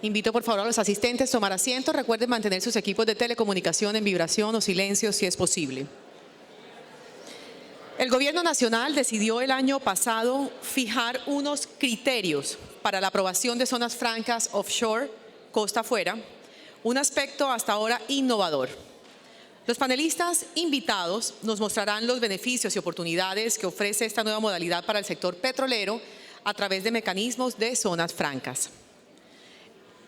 Invito por favor a los asistentes a tomar asiento. Recuerden mantener sus equipos de telecomunicación en vibración o silencio si es posible. El Gobierno Nacional decidió el año pasado fijar unos criterios para la aprobación de zonas francas offshore, costa afuera, un aspecto hasta ahora innovador. Los panelistas invitados nos mostrarán los beneficios y oportunidades que ofrece esta nueva modalidad para el sector petrolero a través de mecanismos de zonas francas.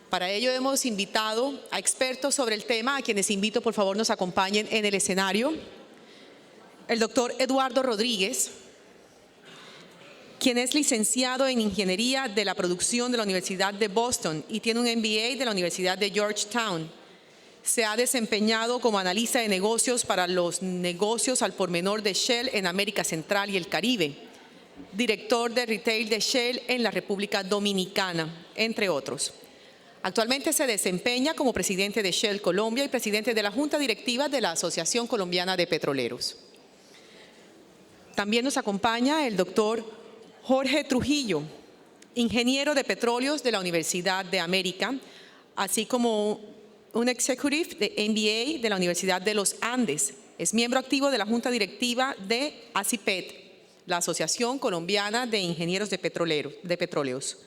Para ello hemos invitado a expertos sobre el tema, a quienes invito por favor nos acompañen en el escenario. El doctor Eduardo Rodríguez, quien es licenciado en Ingeniería de la Producción de la Universidad de Boston y tiene un MBA de la Universidad de Georgetown. Se ha desempeñado como analista de negocios para los negocios al por menor de Shell en América Central y el Caribe, director de retail de Shell en la República Dominicana, entre otros. Actualmente se desempeña como presidente de Shell Colombia y presidente de la Junta Directiva de la Asociación Colombiana de Petroleros. También nos acompaña el doctor Jorge Trujillo, ingeniero de petróleos de la Universidad de América, así como un executive de MBA de la Universidad de los Andes. Es miembro activo de la Junta Directiva de ACIPET, la Asociación Colombiana de Ingenieros de Petróleos.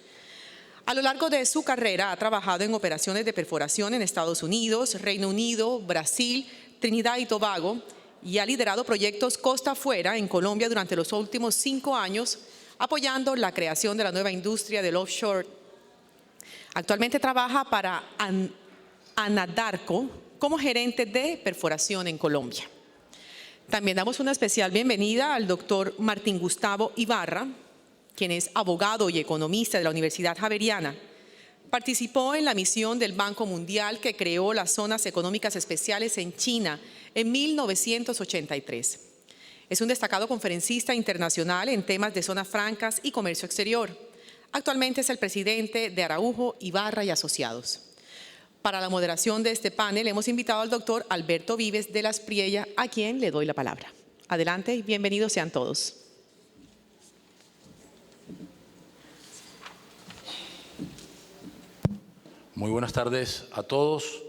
A lo largo de su carrera ha trabajado en operaciones de perforación en Estados Unidos, Reino Unido, Brasil, Trinidad y Tobago, y ha liderado proyectos costa afuera en Colombia durante los últimos 5 años, apoyando la creación de la nueva industria del offshore. Actualmente trabaja para Anadarko como gerente de perforación en Colombia. También damos una especial bienvenida al doctor Martín Gustavo Ibarra, quien es abogado y economista de la Universidad Javeriana. Participó en la misión del Banco Mundial que creó las zonas económicas especiales en China en 1983. Es un destacado conferencista internacional en temas de zonas francas y comercio exterior. Actualmente es el presidente de Araujo, Ibarra y Asociados. Para la moderación de este panel hemos invitado al doctor Alberto Vives de la Espriella, a quien le doy la palabra. Adelante y bienvenidos sean todos. Muy buenas tardes a todos.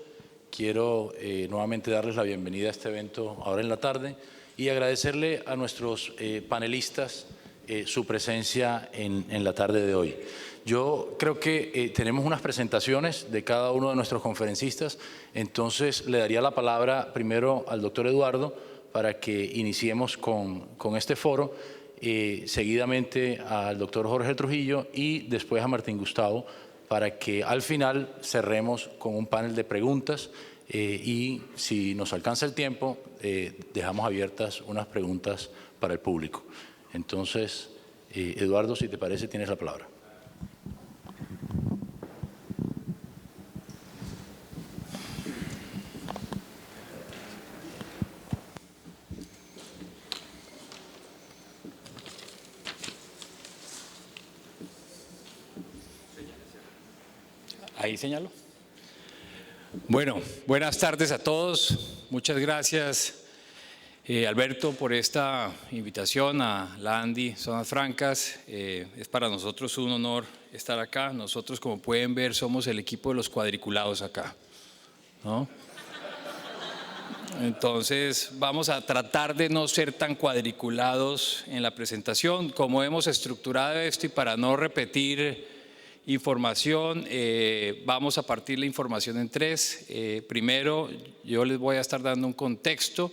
Quiero nuevamente darles la bienvenida a este evento ahora en la tarde y agradecerle a nuestros panelistas su presencia en la tarde de hoy. Yo creo que tenemos unas presentaciones de cada uno de nuestros conferencistas, entonces le daría la palabra primero al doctor Eduardo para que iniciemos con este foro, seguidamente al doctor Jorge Trujillo y después a Martín Gustavo, para que al final cerremos con un panel de preguntas y si nos alcanza el tiempo, dejamos abiertas unas preguntas para el público. Entonces, Eduardo, si te parece, tienes la palabra. Ahí señalo. Bueno, buenas tardes a todos. Muchas gracias, Alberto, por esta invitación a la ANDI Zonas Francas. Es para nosotros un honor estar acá. Nosotros, como pueden ver, somos el equipo de los cuadriculados acá, ¿no? Entonces, vamos a tratar de no ser tan cuadriculados en la presentación. Como hemos estructurado esto y para no repetir información, vamos a partir la información en 3. Primero, yo les voy a estar dando un contexto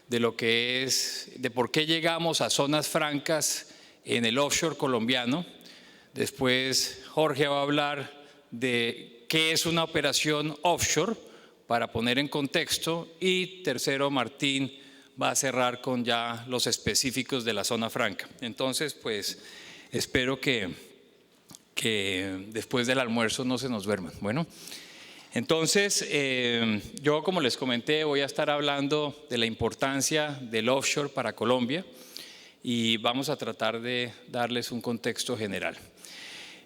de lo que es, de por qué llegamos a zonas francas en el offshore colombiano. Después, Jorge va a hablar de qué es una operación offshore para poner en contexto. Y tercero, Martín va a cerrar con ya los específicos de la zona franca. Entonces, pues, espero que después del almuerzo no se nos duerman. Bueno, entonces yo, como les comenté, voy a estar hablando de la importancia del offshore para Colombia y vamos a tratar de darles un contexto general.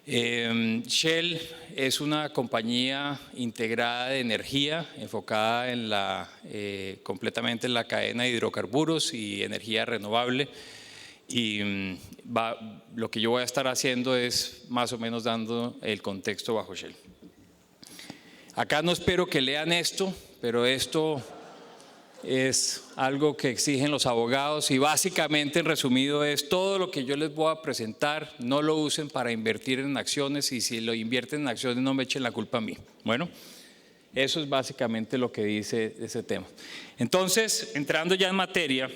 Shell es una compañía integrada de energía enfocada en completamente en la cadena de hidrocarburos y energía renovable. Y lo que yo voy a estar haciendo es más o menos dando el contexto bajo Shell. Acá no espero que lean esto, pero esto es algo que exigen los abogados y básicamente, en resumido, es todo lo que yo les voy a presentar, no lo usen para invertir en acciones, y si lo invierten en acciones no me echen la culpa a mí. Bueno, eso es básicamente lo que dice ese tema. Entonces, entrando ya en materia,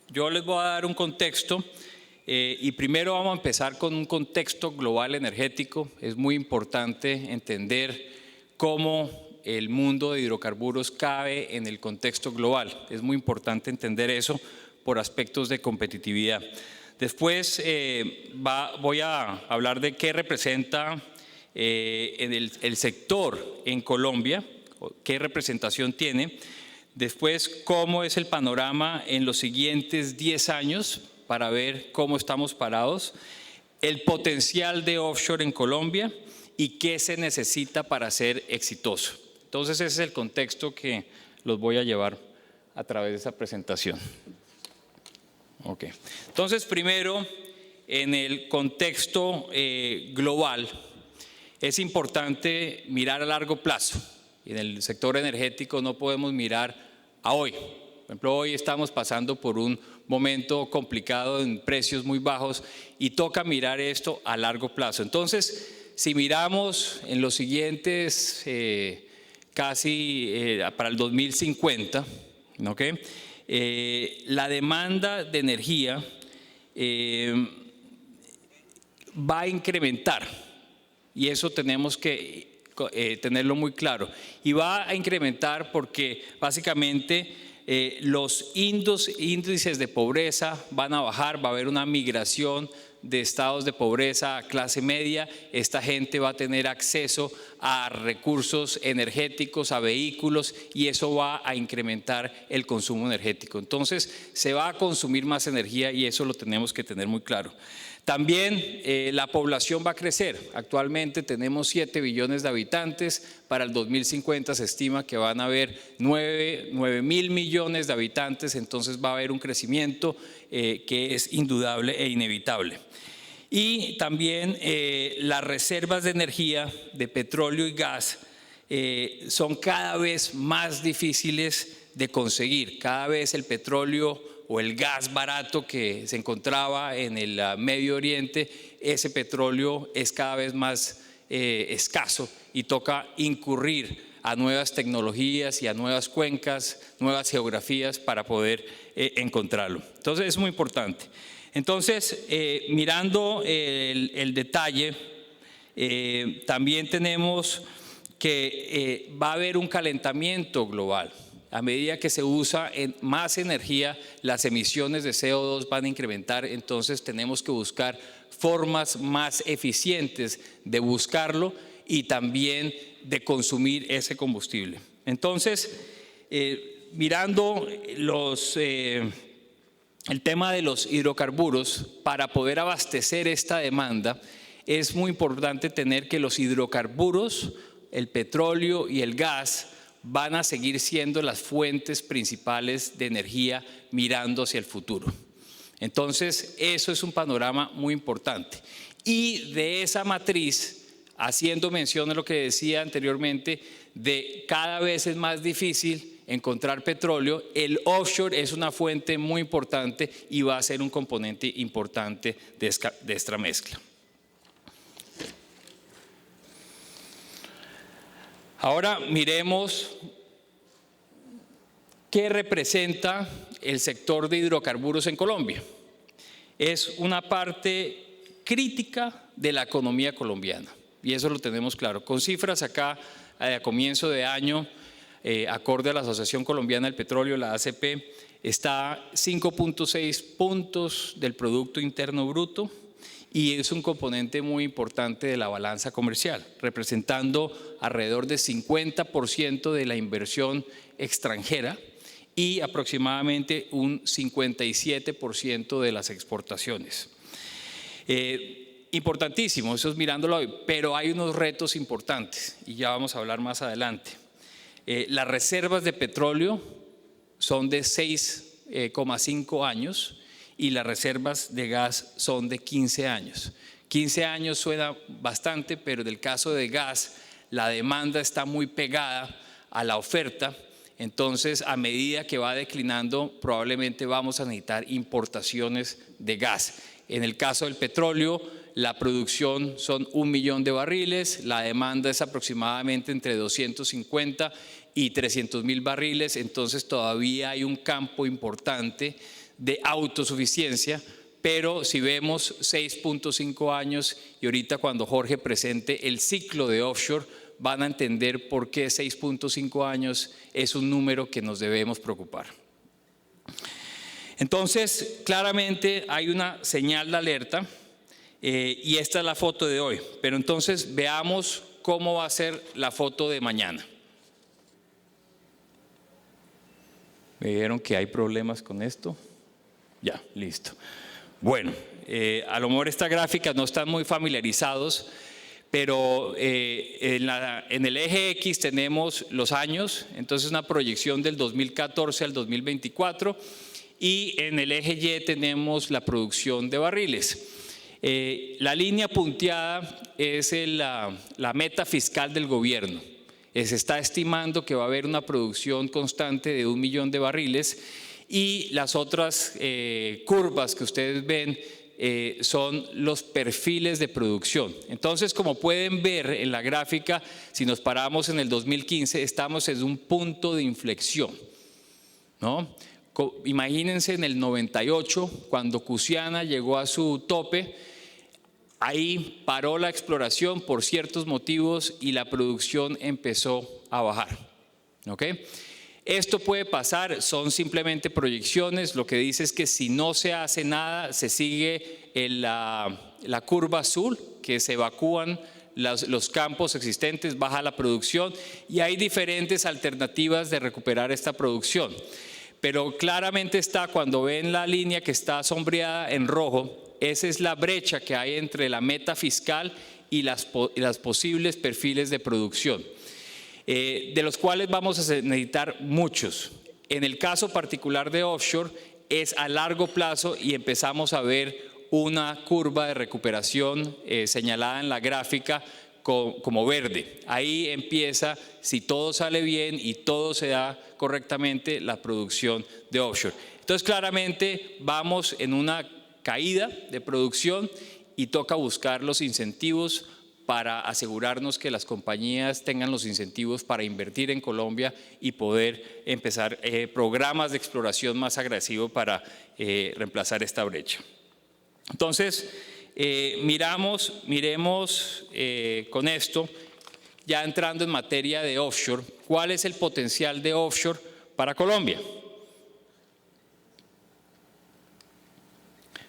yo les voy a dar un contexto y primero vamos a empezar con un contexto global energético. Es muy importante entender cómo el mundo de hidrocarburos cabe en el contexto global. Es muy importante entender eso por aspectos de competitividad. Después voy a hablar de qué representa el sector en Colombia, qué representación tiene. Después, cómo es el panorama en los siguientes 10 años para ver cómo estamos parados, el potencial de offshore en Colombia y qué se necesita para ser exitoso. Entonces, ese es el contexto que los voy a llevar a través de esa presentación. Okay. Entonces, primero, en el contexto global, es importante mirar a largo plazo. En el sector energético no podemos mirar a hoy. Por ejemplo, hoy estamos pasando por un momento complicado en precios muy bajos y toca mirar esto a largo plazo. Entonces, si miramos en los siguientes para el 2050, ¿okay? La demanda de energía va a incrementar y eso tenemos que tenerlo muy claro. Y va a incrementar porque básicamente los índices de pobreza van a bajar, va a haber una migración de estados de pobreza a clase media. Esta gente va a tener acceso a recursos energéticos, a vehículos, y eso va a incrementar el consumo energético. Entonces, se va a consumir más energía y eso lo tenemos que tener muy claro. También la población va a crecer. Actualmente tenemos 7 billones de habitantes. Para el 2050 se estima que van a haber 9 mil millones de habitantes. Entonces va a haber un crecimiento que es indudable e inevitable. Y también las reservas de energía de petróleo y gas son cada vez más difíciles de conseguir. Cada vez el petróleo o el gas barato que se encontraba en el Medio Oriente, ese petróleo es cada vez más escaso y toca incurrir a nuevas tecnologías y a nuevas cuencas, nuevas geografías para poder encontrarlo. Entonces es muy importante. Entonces, mirando el detalle, también tenemos que va a haber un calentamiento global. A medida que se usa más energía, las emisiones de CO2 van a incrementar, entonces tenemos que buscar formas más eficientes de buscarlo y también de consumir ese combustible. Entonces, mirando el tema de los hidrocarburos, para poder abastecer esta demanda, es muy importante tener que los hidrocarburos, el petróleo y el gas, van a seguir siendo las fuentes principales de energía mirando hacia el futuro. Entonces, eso es un panorama muy importante. Y de esa matriz, haciendo mención a lo que decía anteriormente, de cada vez es más difícil encontrar petróleo, el offshore es una fuente muy importante y va a ser un componente importante de esta mezcla. Ahora miremos qué representa el sector de hidrocarburos en Colombia. Es una parte crítica de la economía colombiana y eso lo tenemos claro. Con cifras acá a comienzo de año, acorde a la Asociación Colombiana del Petróleo, la ACP, está 5.6 puntos del Producto Interno Bruto y es un componente muy importante de la balanza comercial, representando alrededor del 50% de la inversión extranjera y aproximadamente un 57% de las exportaciones. Importantísimo, eso es mirándolo hoy, pero hay unos retos importantes y ya vamos a hablar más adelante. Las reservas de petróleo son de 6,5 años y las reservas de gas son de 15 años. 15 años suena bastante, pero en el caso de gas, la demanda está muy pegada a la oferta. Entonces, a medida que va declinando, probablemente vamos a necesitar importaciones de gas. En el caso del petróleo, la producción son 1 millón de barriles, la demanda es aproximadamente entre 250 y 300.000 barriles, entonces todavía hay un campo importante de autosuficiencia, pero si vemos 6.5 años y ahorita cuando Jorge presente el ciclo de offshore, van a entender por qué 6.5 años es un número que nos debemos preocupar. Entonces, claramente hay una señal de alerta y esta es la foto de hoy. Pero entonces veamos cómo va a ser la foto de mañana. ¿Me dijeron que hay problemas con esto? Ya, listo. Bueno, a lo mejor estas gráficas no están muy familiarizados, pero en el eje X tenemos los años, entonces una proyección del 2014 al 2024, y en el eje Y tenemos la producción de barriles. La línea punteada es la meta fiscal del gobierno. Se está estimando que va a haber una producción constante de 1 millón de barriles, y las otras curvas que ustedes ven son los perfiles de producción. Entonces, como pueden ver en la gráfica, si nos paramos en el 2015, estamos en un punto de inflexión, ¿no? Imagínense en el 98, cuando Cusiana llegó a su tope, ahí paró la exploración por ciertos motivos y la producción empezó a bajar, ¿ok? Esto puede pasar, son simplemente proyecciones. Lo que dice es que si no se hace nada, se sigue la curva azul, que se evacúan los campos existentes, baja la producción, y hay diferentes alternativas de recuperar esta producción. Pero claramente está, cuando ven la línea que está sombreada en rojo, esa es la brecha que hay entre la meta fiscal y las posibles perfiles de producción. De los cuales vamos a necesitar muchos. En el caso particular de offshore es a largo plazo y empezamos a ver una curva de recuperación señalada en la gráfica como verde. Ahí empieza, si todo sale bien y todo se da correctamente, la producción de offshore. Entonces claramente vamos en una caída de producción y toca buscar los incentivos para asegurarnos que las compañías tengan los incentivos para invertir en Colombia y poder empezar programas de exploración más agresivos para reemplazar esta brecha. Entonces, miremos con esto, ya entrando en materia de offshore, ¿cuál es el potencial de offshore para Colombia?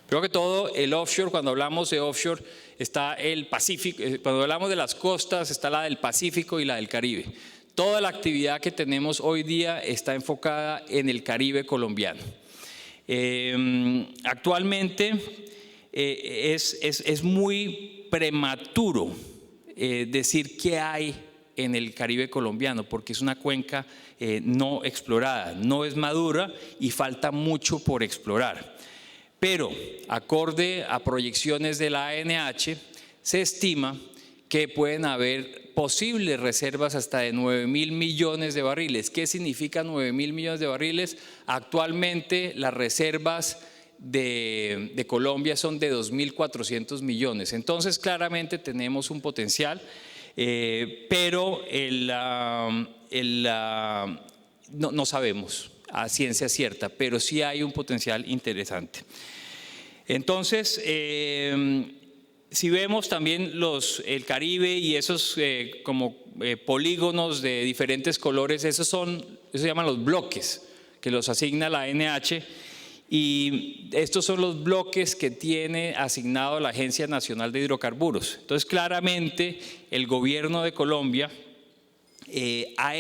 Primero que todo, el offshore, cuando hablamos de offshore, está el Pacífico. Cuando hablamos de las costas, está la del Pacífico y la del Caribe. Toda la actividad que tenemos hoy día está enfocada en el Caribe colombiano. Actualmente es muy prematuro decir qué hay en el Caribe colombiano, porque es una cuenca no explorada, no es madura y falta mucho por explorar. Pero, acorde a proyecciones de la ANH, se estima que pueden haber posibles reservas hasta de 9.000 millones de barriles. ¿Qué significa 9.000 millones de barriles? Actualmente las reservas de Colombia son de 2.400 millones. Entonces, claramente tenemos un potencial, pero no sabemos a ciencia cierta, pero sí hay un potencial interesante. Entonces, si vemos también el Caribe y esos polígonos de diferentes colores, eso se llaman los bloques que los asigna la ANH, y estos son los bloques que tiene asignado la Agencia Nacional de Hidrocarburos. Entonces, claramente el gobierno de Colombia ha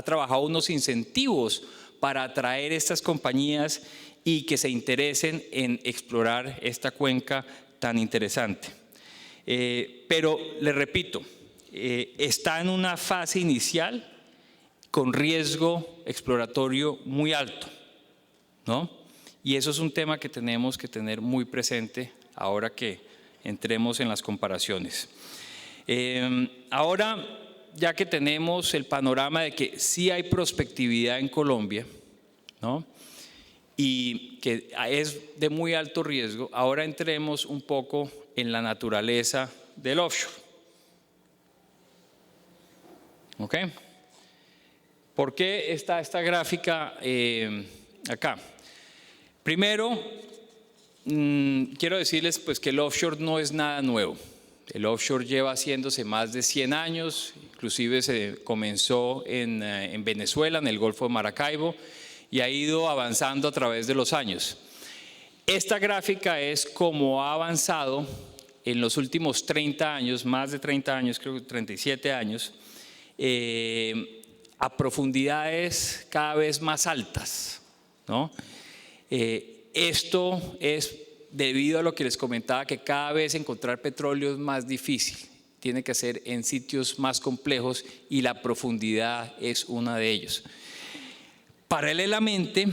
trabajado unos incentivos para atraer estas compañías y que se interesen en explorar esta cuenca tan interesante. Pero les repito, está en una fase inicial con riesgo exploratorio muy alto, ¿no? Y eso es un tema que tenemos que tener muy presente ahora que entremos en las comparaciones. Ahora, ya que tenemos el panorama de que sí hay prospectividad en Colombia, ¿no?, y que es de muy alto riesgo, ahora entremos un poco en la naturaleza del offshore. ¿Ok? ¿Por qué está esta gráfica acá? Primero, quiero decirles pues que el offshore no es nada nuevo. El offshore lleva haciéndose más de 100 años, inclusive se comenzó en Venezuela, en el Golfo de Maracaibo, y ha ido avanzando a través de los años. Esta gráfica es cómo ha avanzado en los últimos 30 años, más de 30 años, creo que 37 años, a profundidades cada vez más altas, ¿no? Esto es debido a lo que les comentaba, que cada vez encontrar petróleo es más difícil, tiene que ser en sitios más complejos y la profundidad es una de ellos. Paralelamente,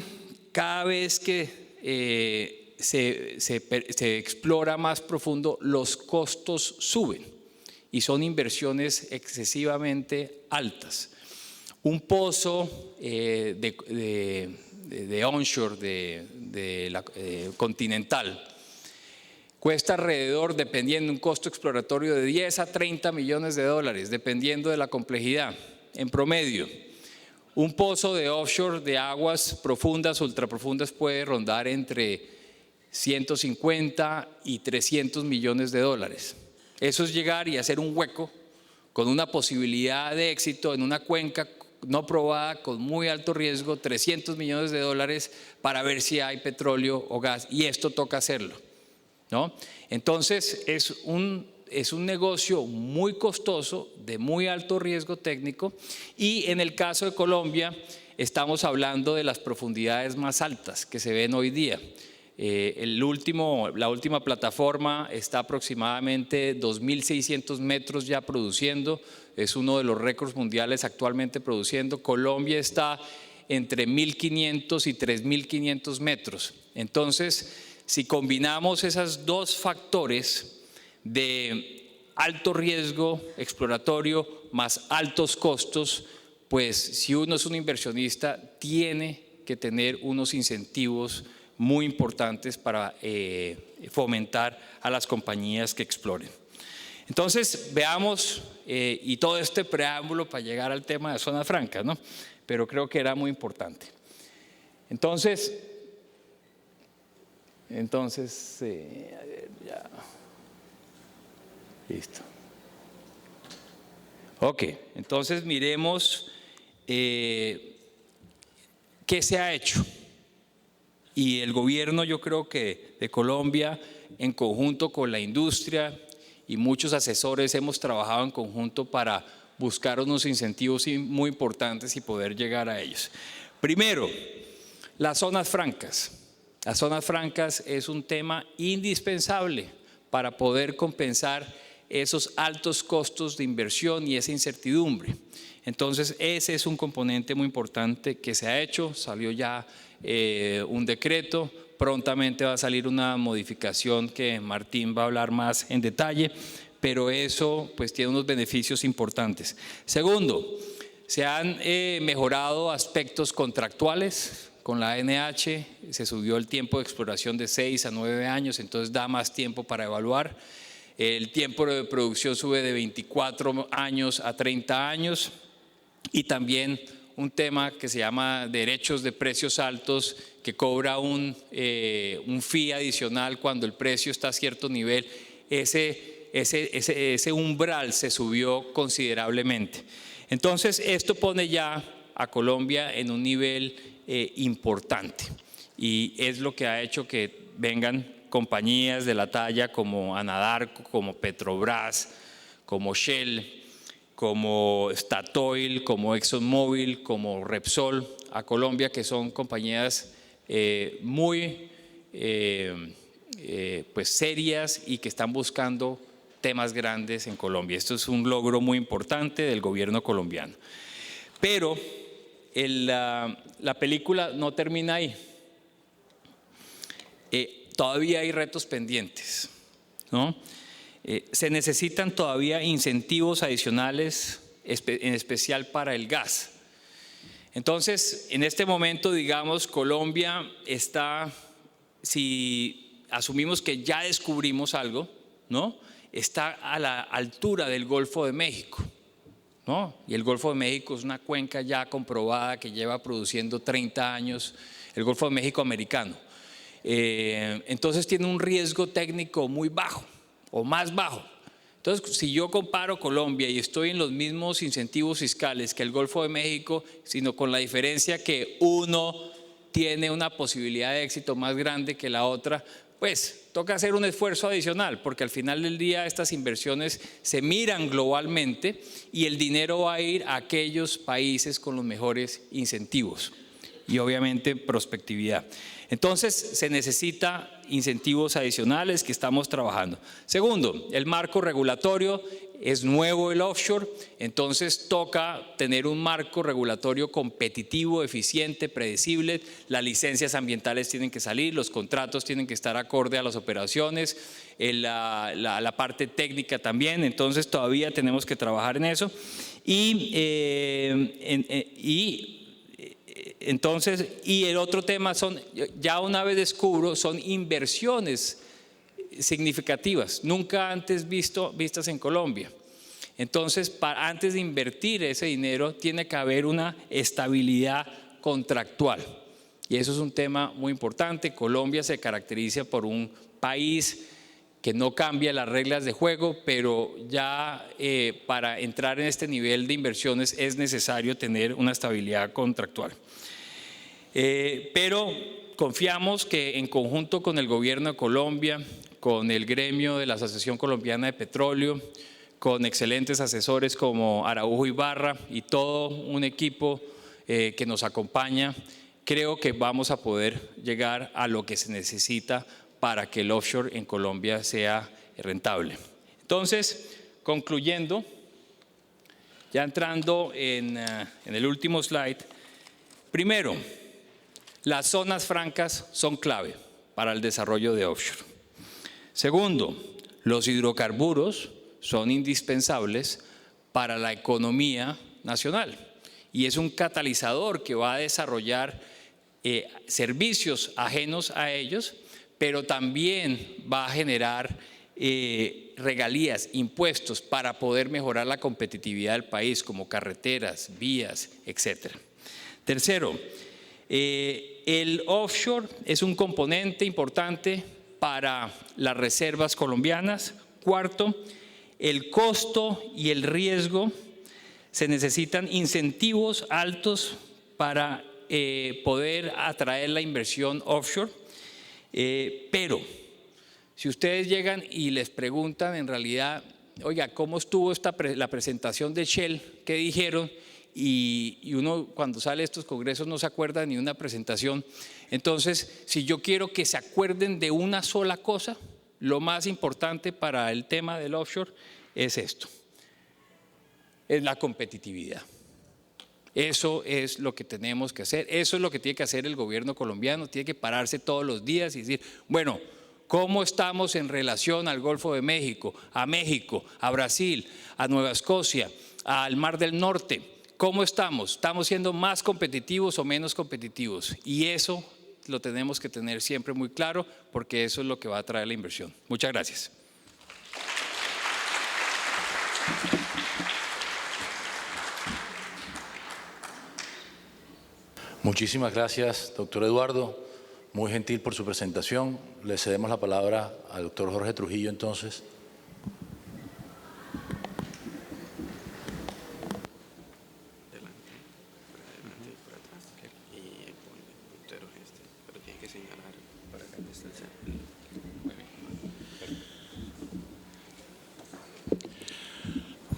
cada vez que se explora más profundo, los costos suben y son inversiones excesivamente altas. Un pozo de onshore, continental, cuesta alrededor, dependiendo, un costo exploratorio de 10 a 30 millones de dólares, dependiendo de la complejidad, en promedio. Un pozo de offshore de aguas profundas, ultraprofundas, puede rondar entre 150 y 300 millones de dólares. Eso es llegar y hacer un hueco con una posibilidad de éxito en una cuenca no probada, con muy alto riesgo, 300 millones de dólares para ver si hay petróleo o gas, y esto toca hacerlo, ¿no? Entonces es un negocio muy costoso, de muy alto riesgo técnico, y en el caso de Colombia estamos hablando de las profundidades más altas que se ven hoy día. La última plataforma está aproximadamente 2.600 metros ya produciendo, es uno de los récords mundiales actualmente produciendo. Colombia está entre 1.500 y 3.500 metros. Entonces, si combinamos esos dos factores de alto riesgo exploratorio más altos costos, pues si uno es un inversionista tiene que tener unos incentivos muy importantes para fomentar a las compañías que exploren. Entonces veamos, y todo este preámbulo para llegar al tema de zonas francas, ¿no? Pero creo que era muy importante. Entonces ya. Listo. Ok, entonces miremos qué se ha hecho. Y el gobierno, yo creo que de Colombia, en conjunto con la industria y muchos asesores, hemos trabajado en conjunto para buscar unos incentivos muy importantes y poder llegar a ellos. Primero, las zonas francas. Las zonas francas es un tema indispensable para poder compensar esos altos costos de inversión y esa incertidumbre. Entonces, ese es un componente muy importante que se ha hecho, salió ya un decreto, prontamente va a salir una modificación que Martín va a hablar más en detalle, pero eso pues tiene unos beneficios importantes. Segundo, se han mejorado aspectos contractuales con la ANH, se subió el tiempo de exploración de 6 a 9 años, entonces da más tiempo para evaluar. El tiempo de producción sube de 24 años a 30 años y también un tema que se llama derechos de precios altos, que cobra un fee adicional cuando el precio está a cierto nivel. Ese umbral se subió considerablemente. Entonces, esto pone ya a Colombia en un nivel importante y es lo que ha hecho que vengan compañías de la talla como Anadarko, como Petrobras, como Shell, como Statoil, como ExxonMobil, como Repsol a Colombia, que son compañías muy pues serias y que están buscando temas grandes en Colombia. Esto es un logro muy importante del gobierno colombiano. Pero la película no termina ahí. Todavía hay retos pendientes, ¿no? Se necesitan todavía incentivos adicionales, en especial para el gas. Entonces, en este momento, digamos, Colombia está, si asumimos que ya descubrimos algo, ¿no?, está a la altura del Golfo de México, ¿no? Y el Golfo de México es una cuenca ya comprobada que lleva produciendo 30 años, el Golfo de México americano. Entonces tiene un riesgo técnico muy bajo o más bajo. Entonces, si yo comparo Colombia y estoy en los mismos incentivos fiscales que el Golfo de México, sino con la diferencia que uno tiene una posibilidad de éxito más grande que la otra, pues toca hacer un esfuerzo adicional, porque al final del día estas inversiones se miran globalmente y el dinero va a ir a aquellos países con los mejores incentivos y obviamente prospectividad. Entonces se necesita incentivos adicionales que estamos trabajando. Segundo, el marco regulatorio. Es nuevo el offshore, entonces toca tener un marco regulatorio competitivo, eficiente, predecible. Las licencias ambientales tienen que salir, los contratos tienen que estar acorde a las operaciones, la parte técnica también, entonces todavía tenemos que trabajar en eso. Y el otro tema son, ya una vez descubro, son inversiones significativas, nunca antes vistas en Colombia. Entonces, antes de invertir ese dinero, tiene que haber una estabilidad contractual. Y eso es un tema muy importante. Colombia se caracteriza por un país que no cambia las reglas de juego, pero ya para entrar en este nivel de inversiones es necesario tener una estabilidad contractual. Pero confiamos que en conjunto con el gobierno de Colombia, con el gremio de la Asociación Colombiana de Petróleo, con excelentes asesores como Araujo Ibarra y todo un equipo que nos acompaña, creo que vamos a poder llegar a lo que se necesita para que el offshore en Colombia sea rentable. Entonces, concluyendo, ya entrando en el último slide, primero, las zonas francas son clave para el desarrollo de offshore. Segundo, los hidrocarburos son indispensables para la economía nacional y es un catalizador que va a desarrollar servicios ajenos a ellos, pero también va a generar regalías, impuestos para poder mejorar la competitividad del país, como carreteras, vías, etc. Tercero, el offshore es un componente importante para las reservas colombianas. Cuarto, el costo y el riesgo, se necesitan incentivos altos para poder atraer la inversión offshore, pero si ustedes llegan y les preguntan en realidad, oiga, ¿cómo estuvo la presentación de Shell? ¿Qué dijeron? Y uno cuando sale de estos congresos no se acuerda ni de una presentación. Entonces, si yo quiero que se acuerden de una sola cosa, lo más importante para el tema del offshore es esto, es la competitividad. Eso es lo que tenemos que hacer, eso es lo que tiene que hacer el gobierno colombiano, tiene que pararse todos los días y decir, bueno, ¿cómo estamos en relación al Golfo de México, a Brasil, a Nueva Escocia, al Mar del Norte? ¿Cómo estamos? ¿Estamos siendo más competitivos o menos competitivos? Y eso lo tenemos que tener siempre muy claro, porque eso es lo que va a traer la inversión. Muchas gracias. Muchísimas gracias, doctor Eduardo. Muy gentil por su presentación. Le cedemos la palabra al doctor Jorge Trujillo, entonces.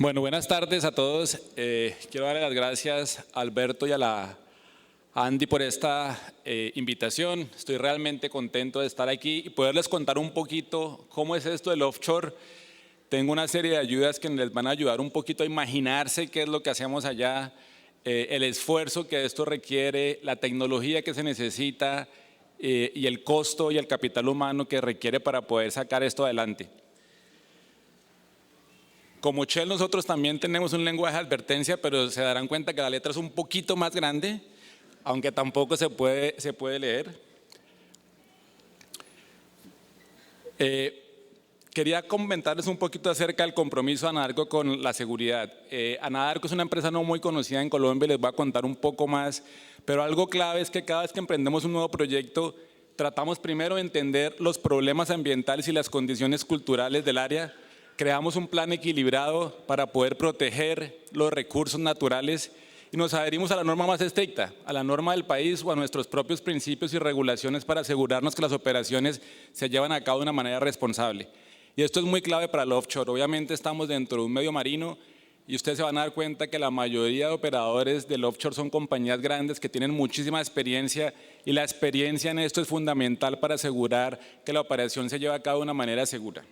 Bueno, buenas tardes a todos. Quiero darle las gracias a Alberto y a Andy por esta invitación. Estoy realmente contento de estar aquí y poderles contar un poquito cómo es esto del offshore. Tengo una serie de ayudas que les van a ayudar un poquito a imaginarse qué es lo que hacemos allá, el esfuerzo que esto requiere, la tecnología que se necesita y el costo y el capital humano que requiere para poder sacar esto adelante. Como Shell nosotros también tenemos un lenguaje de advertencia, pero se darán cuenta que la letra es un poquito más grande, aunque tampoco se puede leer. Quería comentarles un poquito acerca del compromiso de Anadarko con la seguridad. Anadarko es una empresa no muy conocida en Colombia, les voy a contar un poco más, pero algo clave es que cada vez que emprendemos un nuevo proyecto, tratamos primero de entender los problemas ambientales y las condiciones culturales del área, creamos un plan equilibrado para poder proteger los recursos naturales y nos adherimos a la norma más estricta, a la norma del país o a nuestros propios principios y regulaciones para asegurarnos que las operaciones se llevan a cabo de una manera responsable. Y esto es muy clave para el offshore. Obviamente estamos dentro de un medio marino y ustedes se van a dar cuenta que la mayoría de operadores del offshore son compañías grandes que tienen muchísima experiencia y la experiencia en esto es fundamental para asegurar que la operación se lleve a cabo de una manera segura.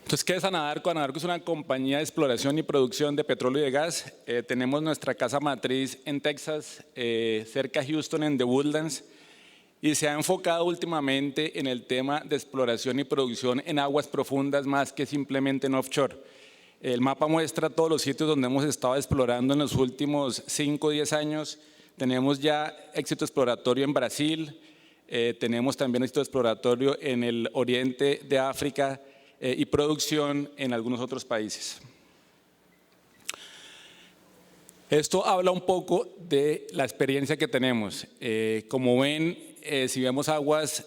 Entonces, ¿qué es Anadarko? Anadarko es una compañía de exploración y producción de petróleo y de gas. Tenemos nuestra casa matriz en Texas, cerca de Houston, en The Woodlands, y se ha enfocado últimamente en el tema de exploración y producción en aguas profundas más que simplemente en offshore. El mapa muestra todos los sitios donde hemos estado explorando en los últimos 5 o 10 años. Tenemos ya éxito exploratorio en Brasil, tenemos también éxito exploratorio en el oriente de África, y producción en algunos otros países. Esto habla un poco de la experiencia que tenemos. Como ven, si vemos aguas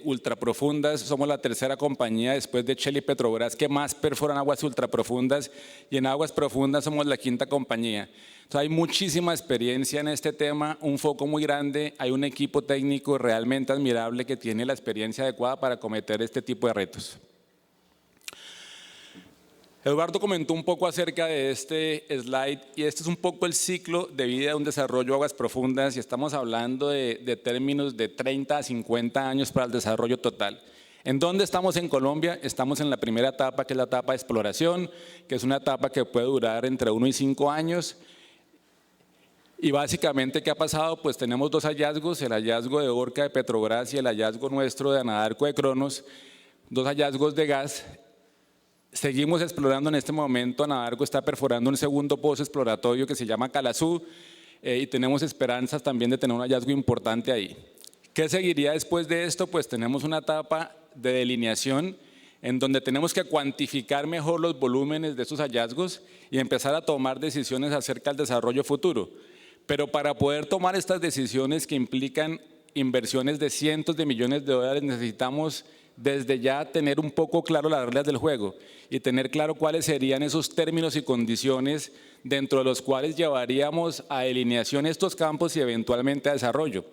ultraprofundas, somos la tercera compañía después de Shell y Petrobras que más perforan aguas ultraprofundas y en aguas profundas somos la quinta compañía. Entonces, hay muchísima experiencia en este tema, un foco muy grande, hay un equipo técnico realmente admirable que tiene la experiencia adecuada para cometer este tipo de retos. Eduardo comentó un poco acerca de este slide y este es un poco el ciclo de vida de un desarrollo de aguas profundas y estamos hablando de términos de 30 a 50 años para el desarrollo total. ¿En dónde estamos en Colombia? Estamos en la primera etapa, que es la etapa de exploración, que es una etapa que puede durar entre 1 y 5 años. Y básicamente, ¿qué ha pasado? Pues tenemos 2 hallazgos, el hallazgo de Orca de Petrobras y el hallazgo nuestro de Anadarko de Cronos, 2 hallazgos de gas. Seguimos explorando en este momento, Anadarko está perforando un segundo pozo exploratorio que se llama Calazú y tenemos esperanzas también de tener un hallazgo importante ahí. ¿Qué seguiría después de esto? Pues tenemos una etapa de delineación en donde tenemos que cuantificar mejor los volúmenes de estos hallazgos y empezar a tomar decisiones acerca del desarrollo futuro. Pero para poder tomar estas decisiones que implican inversiones de cientos de millones de dólares necesitamos desde ya tener un poco claro las reglas del juego y tener claro cuáles serían esos términos y condiciones dentro de los cuales llevaríamos a delineación estos campos y eventualmente a desarrollo.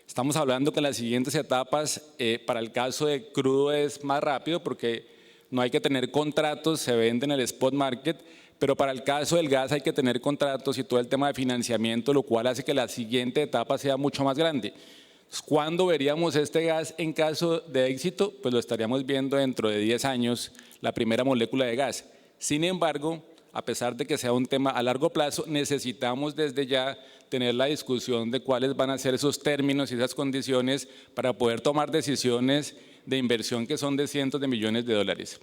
Estamos hablando que en las siguientes etapas, para el caso de crudo es más rápido porque no hay que tener contratos, se vende en el spot market, pero para el caso del gas hay que tener contratos y todo el tema de financiamiento, lo cual hace que la siguiente etapa sea mucho más grande. ¿Cuándo veríamos este gas en caso de éxito? Pues lo estaríamos viendo dentro de 10 años, la primera molécula de gas. Sin embargo, a pesar de que sea un tema a largo plazo, necesitamos desde ya tener la discusión de cuáles van a ser esos términos y esas condiciones para poder tomar decisiones de inversión que son de cientos de millones de dólares.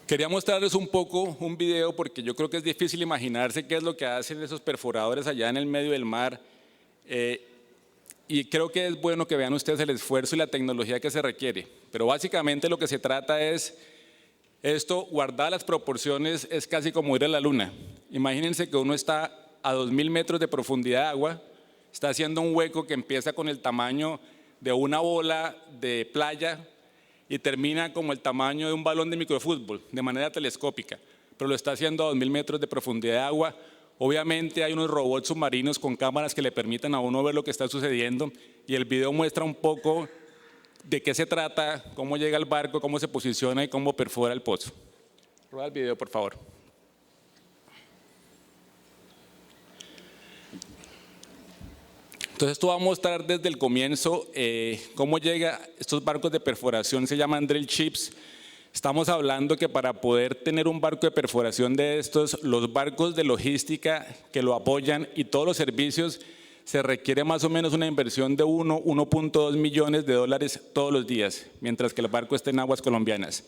Quería mostrarles un poco un video porque yo creo que es difícil imaginarse qué es lo que hacen esos perforadores allá en el medio del mar y creo que es bueno que vean ustedes el esfuerzo y la tecnología que se requiere, pero básicamente lo que se trata es esto, guardar las proporciones es casi como ir a la luna. Imagínense que uno está a 2000 metros de profundidad de agua, está haciendo un hueco que empieza con el tamaño de una bola de playa y termina como el tamaño de un balón de microfútbol, de manera telescópica, pero lo está haciendo a 2000 metros de profundidad de agua. Obviamente hay unos robots submarinos con cámaras que le permiten a uno ver lo que está sucediendo y el video muestra un poco de qué se trata, cómo llega el barco, cómo se posiciona y cómo perfora el pozo. Rueda el video, por favor. Entonces esto va a mostrar desde el comienzo cómo llega estos barcos de perforación, se llaman drill ships. Estamos hablando que para poder tener un barco de perforación de estos, los barcos de logística que lo apoyan y todos los servicios se requiere más o menos una inversión de 1.2 millones de dólares todos los días, mientras que el barco esté en aguas colombianas.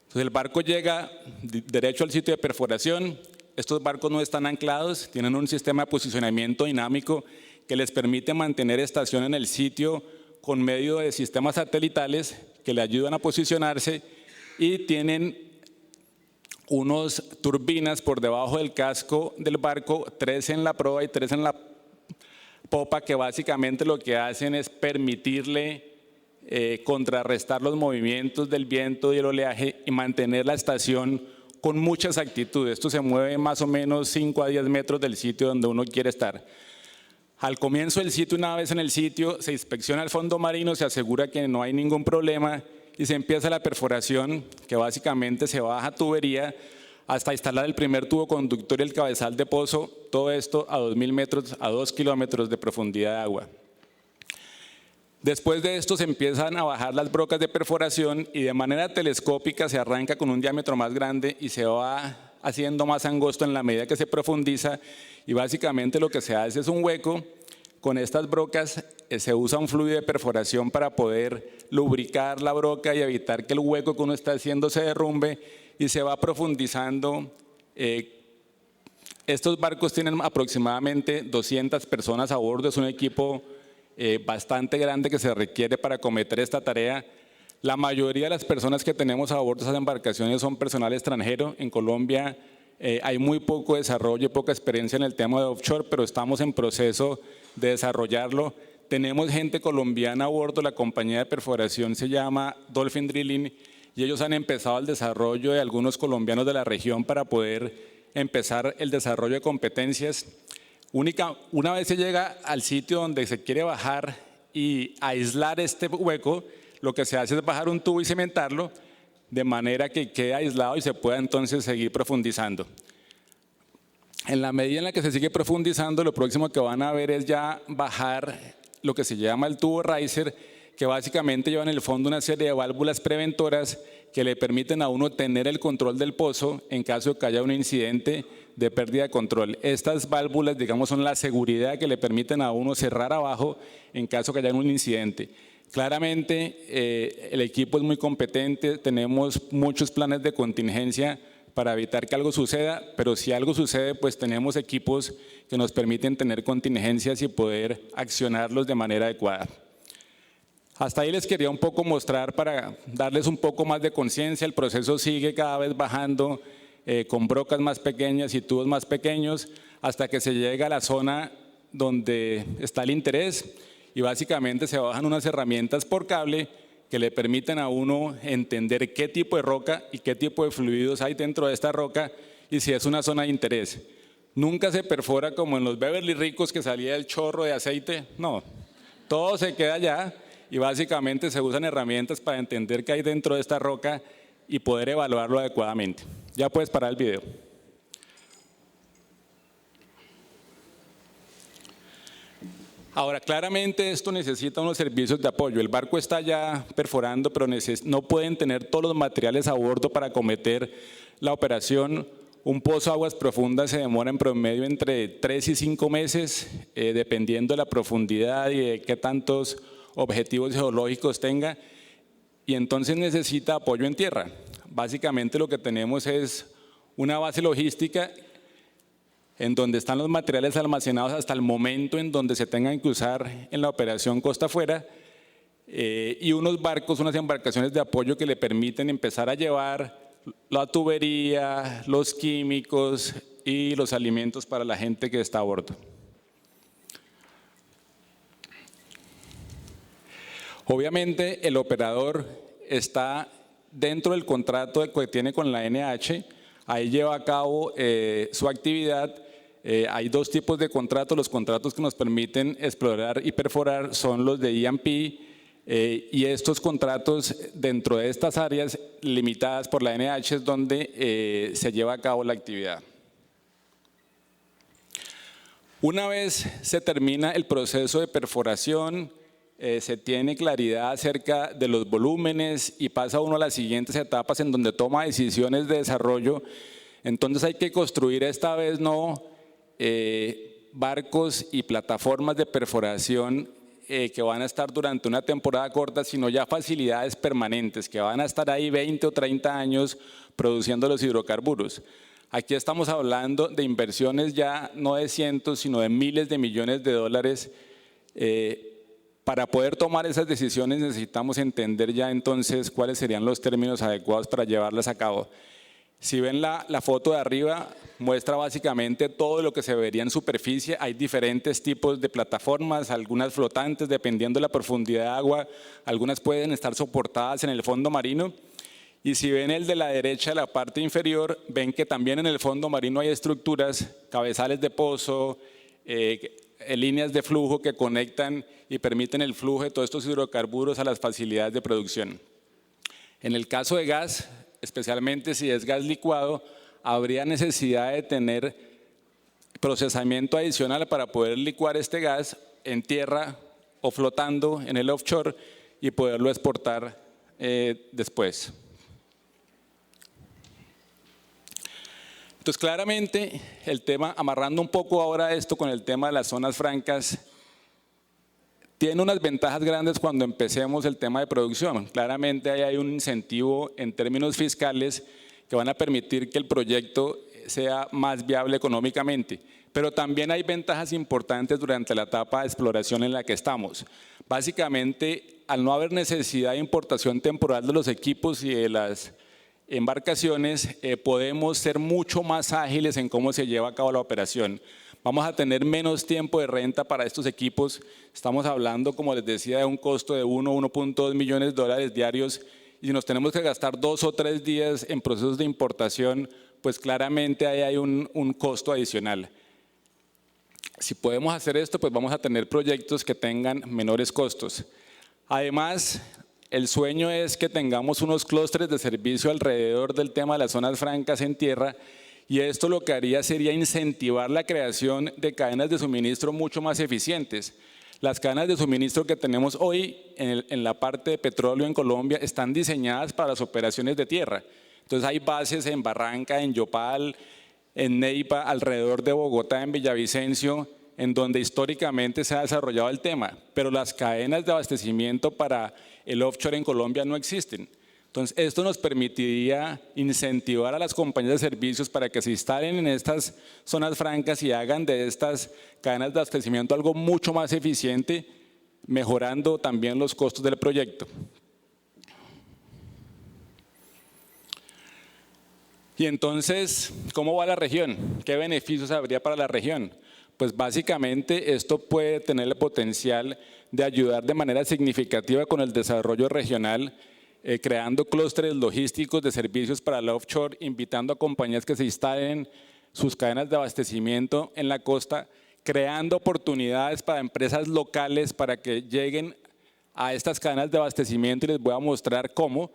Entonces el barco llega derecho al sitio de perforación. Estos barcos no están anclados, tienen un sistema de posicionamiento dinámico que les permite mantener estación en el sitio con medio de sistemas satelitales que le ayudan a posicionarse, y tienen unos turbinas por debajo del casco del barco, 3 en la proa y 3 en la popa, que básicamente lo que hacen es permitirle contrarrestar los movimientos del viento y el oleaje y mantener la estación con mucha exactitud. Esto se mueve más o menos 5 a 10 metros del sitio donde uno quiere estar. Al comienzo del sitio, una vez en el sitio, se inspecciona el fondo marino, se asegura que no hay ningún problema y se empieza la perforación, que básicamente se baja tubería hasta instalar el primer tubo conductor y el cabezal de pozo, todo esto a 2.000 metros, a 2 kilómetros de profundidad de agua. Después de esto se empiezan a bajar las brocas de perforación y de manera telescópica se arranca con un diámetro más grande y se va haciendo más angosto en la medida que se profundiza, y básicamente lo que se hace es un hueco. Con estas brocas se usa un fluido de perforación para poder lubricar la broca y evitar que el hueco que uno está haciendo se derrumbe, y se va profundizando. Estos barcos tienen aproximadamente 200 personas a bordo, es un equipo bastante grande que se requiere para acometer esta tarea. La mayoría de las personas que tenemos a bordo de esas embarcaciones son personal extranjero. En Colombia hay muy poco desarrollo y poca experiencia en el tema de offshore, pero estamos en proceso de desarrollarlo. Tenemos gente colombiana a bordo, la compañía de perforación se llama Dolphin Drilling, y ellos han empezado el desarrollo de algunos colombianos de la región para poder empezar el desarrollo de competencias. Una vez se llega al sitio donde se quiere bajar y aislar este hueco, lo que se hace es bajar un tubo y cementarlo de manera que quede aislado y se pueda entonces seguir profundizando. En la medida en la que se sigue profundizando, lo próximo que van a ver es ya bajar lo que se llama el tubo riser, que básicamente lleva en el fondo una serie de válvulas preventoras que le permiten a uno tener el control del pozo en caso de que haya un incidente de pérdida de control. Estas válvulas, digamos, son la seguridad que le permiten a uno cerrar abajo en caso de que haya un incidente. Claramente el equipo es muy competente, tenemos muchos planes de contingencia para evitar que algo suceda, pero si algo sucede, pues tenemos equipos que nos permiten tener contingencias y poder accionarlos de manera adecuada. Hasta ahí les quería un poco mostrar para darles un poco más de conciencia. El proceso sigue cada vez bajando con brocas más pequeñas y tubos más pequeños hasta que se llega a la zona donde está el interés, y básicamente se bajan unas herramientas por cable que le permiten a uno entender qué tipo de roca y qué tipo de fluidos hay dentro de esta roca y si es una zona de interés. Nunca se perfora como en los Beverly Ricos que salía el chorro de aceite, no, todo se queda allá, y básicamente se usan herramientas para entender qué hay dentro de esta roca y poder evaluarlo adecuadamente. Ya puedes parar el video. Ahora, claramente esto necesita unos servicios de apoyo. El barco está ya perforando, pero no pueden tener todos los materiales a bordo para acometer la operación. Un pozo de aguas profundas se demora en promedio entre 3 y 5 meses, dependiendo de la profundidad y de qué tantos objetivos geológicos tenga, y entonces necesita apoyo en tierra. Básicamente lo que tenemos es una base logística en donde están los materiales almacenados hasta el momento en donde se tengan que usar en la operación costa afuera, y unos barcos, unas embarcaciones de apoyo que le permiten empezar a llevar la tubería, los químicos y los alimentos para la gente que está a bordo. Obviamente el operador está dentro del contrato que tiene con la NH, ahí lleva a cabo su actividad. Hay dos tipos de contratos. Los contratos que nos permiten explorar y perforar son los de E&P, y estos contratos dentro de estas áreas limitadas por la NH es donde se lleva a cabo la actividad. Una vez se termina el proceso de perforación, se tiene claridad acerca de los volúmenes y pasa uno a las siguientes etapas en donde toma decisiones de desarrollo. Entonces hay que construir esta vez no barcos y plataformas de perforación que van a estar durante una temporada corta, sino ya facilidades permanentes que van a estar ahí 20 o 30 años produciendo los hidrocarburos. Aquí estamos hablando de inversiones ya no de cientos, sino de miles de millones de dólares. Para poder tomar esas decisiones necesitamos entender ya entonces cuáles serían los términos adecuados para llevarlas a cabo. Si ven la foto de arriba, muestra básicamente todo lo que se vería en superficie. Hay diferentes tipos de plataformas, algunas flotantes dependiendo de la profundidad de agua, algunas pueden estar soportadas en el fondo marino. Y si ven el de la derecha, la parte inferior, ven que también en el fondo marino hay estructuras, cabezales de pozo, líneas de flujo que conectan y permiten el flujo de todos estos hidrocarburos a las facilidades de producción. En el caso de gas, especialmente si es gas licuado, habría necesidad de tener procesamiento adicional para poder licuar este gas en tierra o flotando en el offshore y poderlo exportar después. Entonces, claramente, el tema, amarrando un poco ahora esto con el tema de las zonas francas, tiene unas ventajas grandes cuando empecemos el tema de producción. Claramente ahí hay un incentivo en términos fiscales que van a permitir que el proyecto sea más viable económicamente. Pero también hay ventajas importantes durante la etapa de exploración en la que estamos. Básicamente, al no haber necesidad de importación temporal de los equipos y de las embarcaciones, podemos ser mucho más ágiles en cómo se lleva a cabo la operación. Vamos a tener menos tiempo de renta para estos equipos. Estamos hablando, como les decía, de un costo de 1.2 millones de dólares diarios. Y si nos tenemos que gastar 2 o 3 días en procesos de importación, pues claramente ahí hay un costo adicional. Si podemos hacer esto, pues vamos a tener proyectos que tengan menores costos. Además, el sueño es que tengamos unos clústeres de servicio alrededor del tema de las zonas francas en tierra, y esto lo que haría sería incentivar la creación de cadenas de suministro mucho más eficientes. Las cadenas de suministro que tenemos hoy en la parte de petróleo en Colombia están diseñadas para las operaciones de tierra. Entonces hay bases en Barranca, en Yopal, en Neiva, alrededor de Bogotá, en Villavicencio, en donde históricamente se ha desarrollado el tema, pero las cadenas de abastecimiento para el offshore en Colombia no existen. Entonces, esto nos permitiría incentivar a las compañías de servicios para que se instalen en estas zonas francas y hagan de estas cadenas de abastecimiento algo mucho más eficiente, mejorando también los costos del proyecto. Y entonces, ¿cómo va la región? ¿Qué beneficios habría para la región? Pues básicamente esto puede tener el potencial de ayudar de manera significativa con el desarrollo regional, creando clústeres logísticos de servicios para el offshore, invitando a compañías que se instalen sus cadenas de abastecimiento en la costa, creando oportunidades para empresas locales para que lleguen a estas cadenas de abastecimiento, y les voy a mostrar cómo.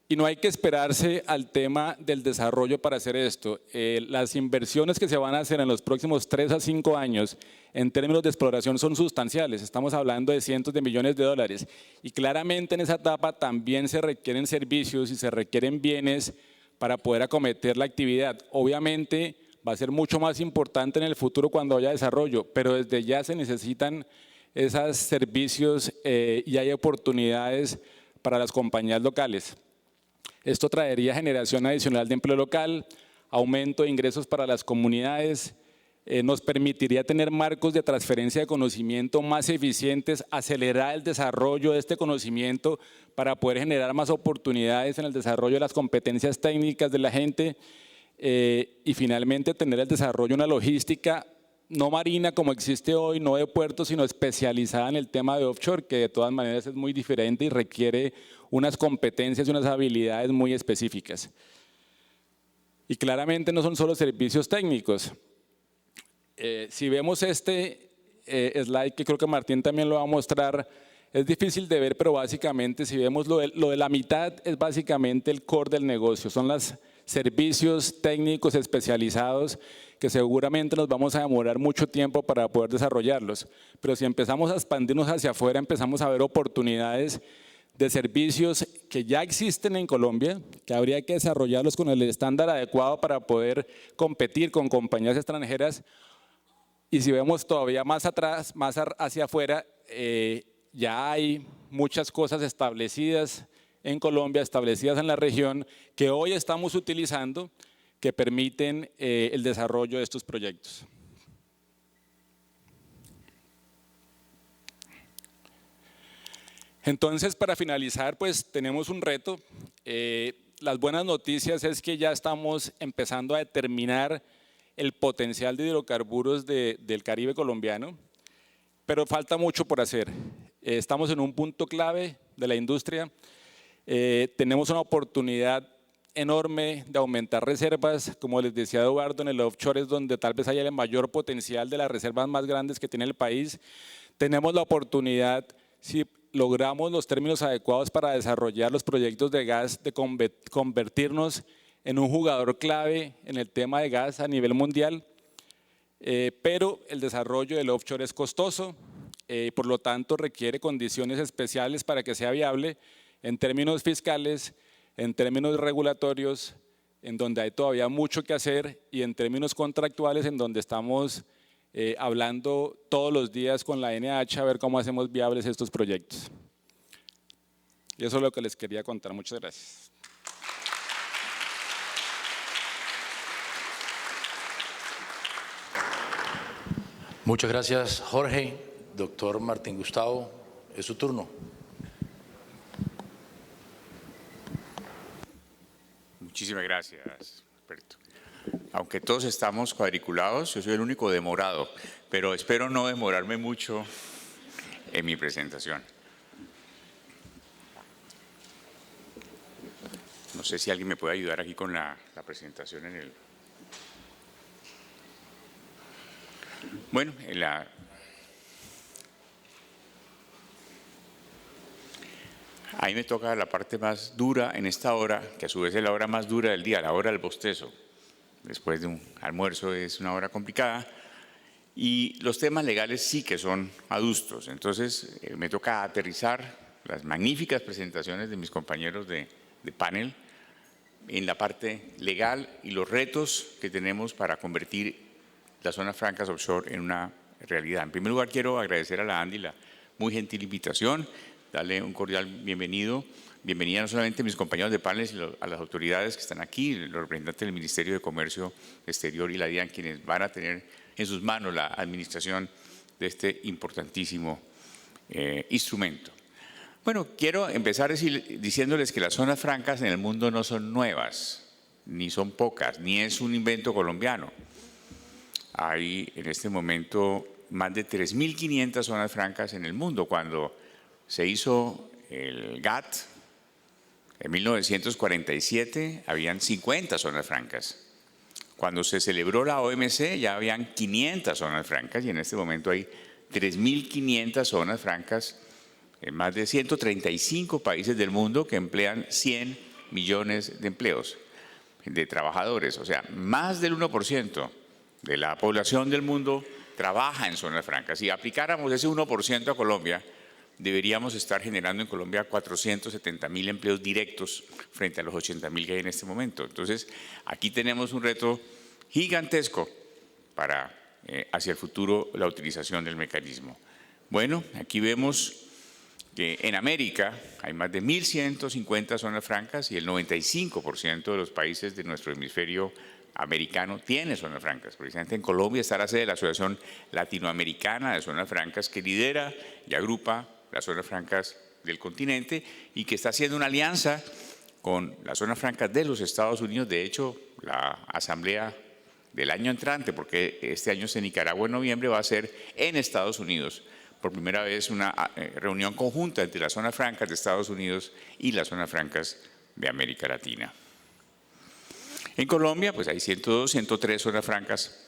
Y no hay que esperarse al tema del desarrollo para hacer esto. Las inversiones que se van a hacer en los próximos 3 a 5 años en términos de exploración son sustanciales. Estamos hablando de cientos de millones de dólares. Y claramente en esa etapa también se requieren servicios y se requieren bienes para poder acometer la actividad. Obviamente va a ser mucho más importante en el futuro cuando haya desarrollo, pero desde ya se necesitan esos servicios y hay oportunidades para las compañías locales. Esto traería generación adicional de empleo local, aumento de ingresos para las comunidades, nos permitiría tener marcos de transferencia de conocimiento más eficientes, acelerar el desarrollo de este conocimiento para poder generar más oportunidades en el desarrollo de las competencias técnicas de la gente, y finalmente tener el desarrollo de una logística no marina como existe hoy, no de puertos, sino especializada en el tema de offshore, que de todas maneras es muy diferente y requiere unas competencias y unas habilidades muy específicas. Y claramente no son solo servicios técnicos. Si vemos este slide, que creo que Martín también lo va a mostrar, es difícil de ver, pero básicamente si vemos lo de la mitad es básicamente el core del negocio, son los servicios técnicos especializados que seguramente nos vamos a demorar mucho tiempo para poder desarrollarlos. Pero si empezamos a expandirnos hacia afuera, empezamos a ver oportunidades de servicios que ya existen en Colombia, que habría que desarrollarlos con el estándar adecuado para poder competir con compañías extranjeras, Y si vemos todavía más atrás, hacia afuera, ya hay muchas cosas establecidas en Colombia, establecidas en la región, que hoy estamos utilizando, que permiten el desarrollo de estos proyectos. Entonces, para finalizar, pues tenemos un reto. Las buenas noticias es que ya estamos empezando a determinar el potencial de hidrocarburos del Caribe colombiano, pero falta mucho por hacer. Estamos en un punto clave de la industria. Tenemos una oportunidad enorme de aumentar reservas, como les decía Eduardo, en el offshore es donde tal vez haya el mayor potencial de las reservas más grandes que tiene el país. Tenemos la oportunidad, si logramos los términos adecuados para desarrollar los proyectos de gas, de convertirnos en un jugador clave en el tema de gas a nivel mundial, pero el desarrollo del offshore es costoso, por lo tanto requiere condiciones especiales para que sea viable en términos fiscales, en términos regulatorios, en donde hay todavía mucho que hacer, y en términos contractuales, en donde estamos hablando todos los días con la NH a ver cómo hacemos viables estos proyectos. Y eso es lo que les quería contar. Muchas gracias. Muchas gracias, Jorge. Doctor Martín Gustavo, es su turno. Muchísimas gracias, Alberto. Aunque todos estamos cuadriculados, yo soy el único demorado, pero espero no demorarme mucho en mi presentación. No sé si alguien me puede ayudar aquí con la presentación en el… Bueno, ahí me toca la parte más dura en esta hora, que a su vez es la hora más dura del día, la hora del bostezo. Después de un almuerzo es una hora complicada y los temas legales sí que son adustos. Entonces me toca aterrizar las magníficas presentaciones de mis compañeros de panel en la parte legal y los retos que tenemos para convertir las zonas francas offshore en una realidad. En primer lugar, quiero agradecer a la ANDI la muy gentil invitación, darle un cordial bienvenida no solamente a mis compañeros de panel, sino a las autoridades que están aquí, los representantes del Ministerio de Comercio Exterior y la DIAN, quienes van a tener en sus manos la administración de este importantísimo instrumento. Bueno, quiero empezar diciéndoles que las zonas francas en el mundo no son nuevas, ni son pocas, ni es un invento colombiano. Hay en este momento más de 3.500 zonas francas en el mundo. Cuando se hizo el GATT, en 1947 habían 50 zonas francas. Cuando se celebró la OMC ya habían 500 zonas francas y en este momento hay 3.500 zonas francas en más de 135 países del mundo que emplean 100 millones de empleos de trabajadores. O sea, más del 1% de la población del mundo trabaja en zonas francas. Si aplicáramos ese 1% a Colombia, deberíamos estar generando en Colombia 470.000 empleos directos frente a los 80.000 que hay en este momento. Entonces, aquí tenemos un reto gigantesco para hacia el futuro la utilización del mecanismo. Bueno, aquí vemos que en América hay más de 1.150 zonas francas y el 95% de los países de nuestro hemisferio americano tiene zonas francas. Precisamente en Colombia está la sede de la Asociación Latinoamericana de Zonas Francas, que lidera y agrupa las zonas francas del continente y que está haciendo una alianza con las zonas francas de los Estados Unidos. De hecho, la asamblea del año entrante, porque este año es en Nicaragua en noviembre, va a ser en Estados Unidos. Por primera vez una reunión conjunta entre las zonas francas de Estados Unidos y las zonas francas de América Latina. En Colombia, pues hay 102, 103 zonas francas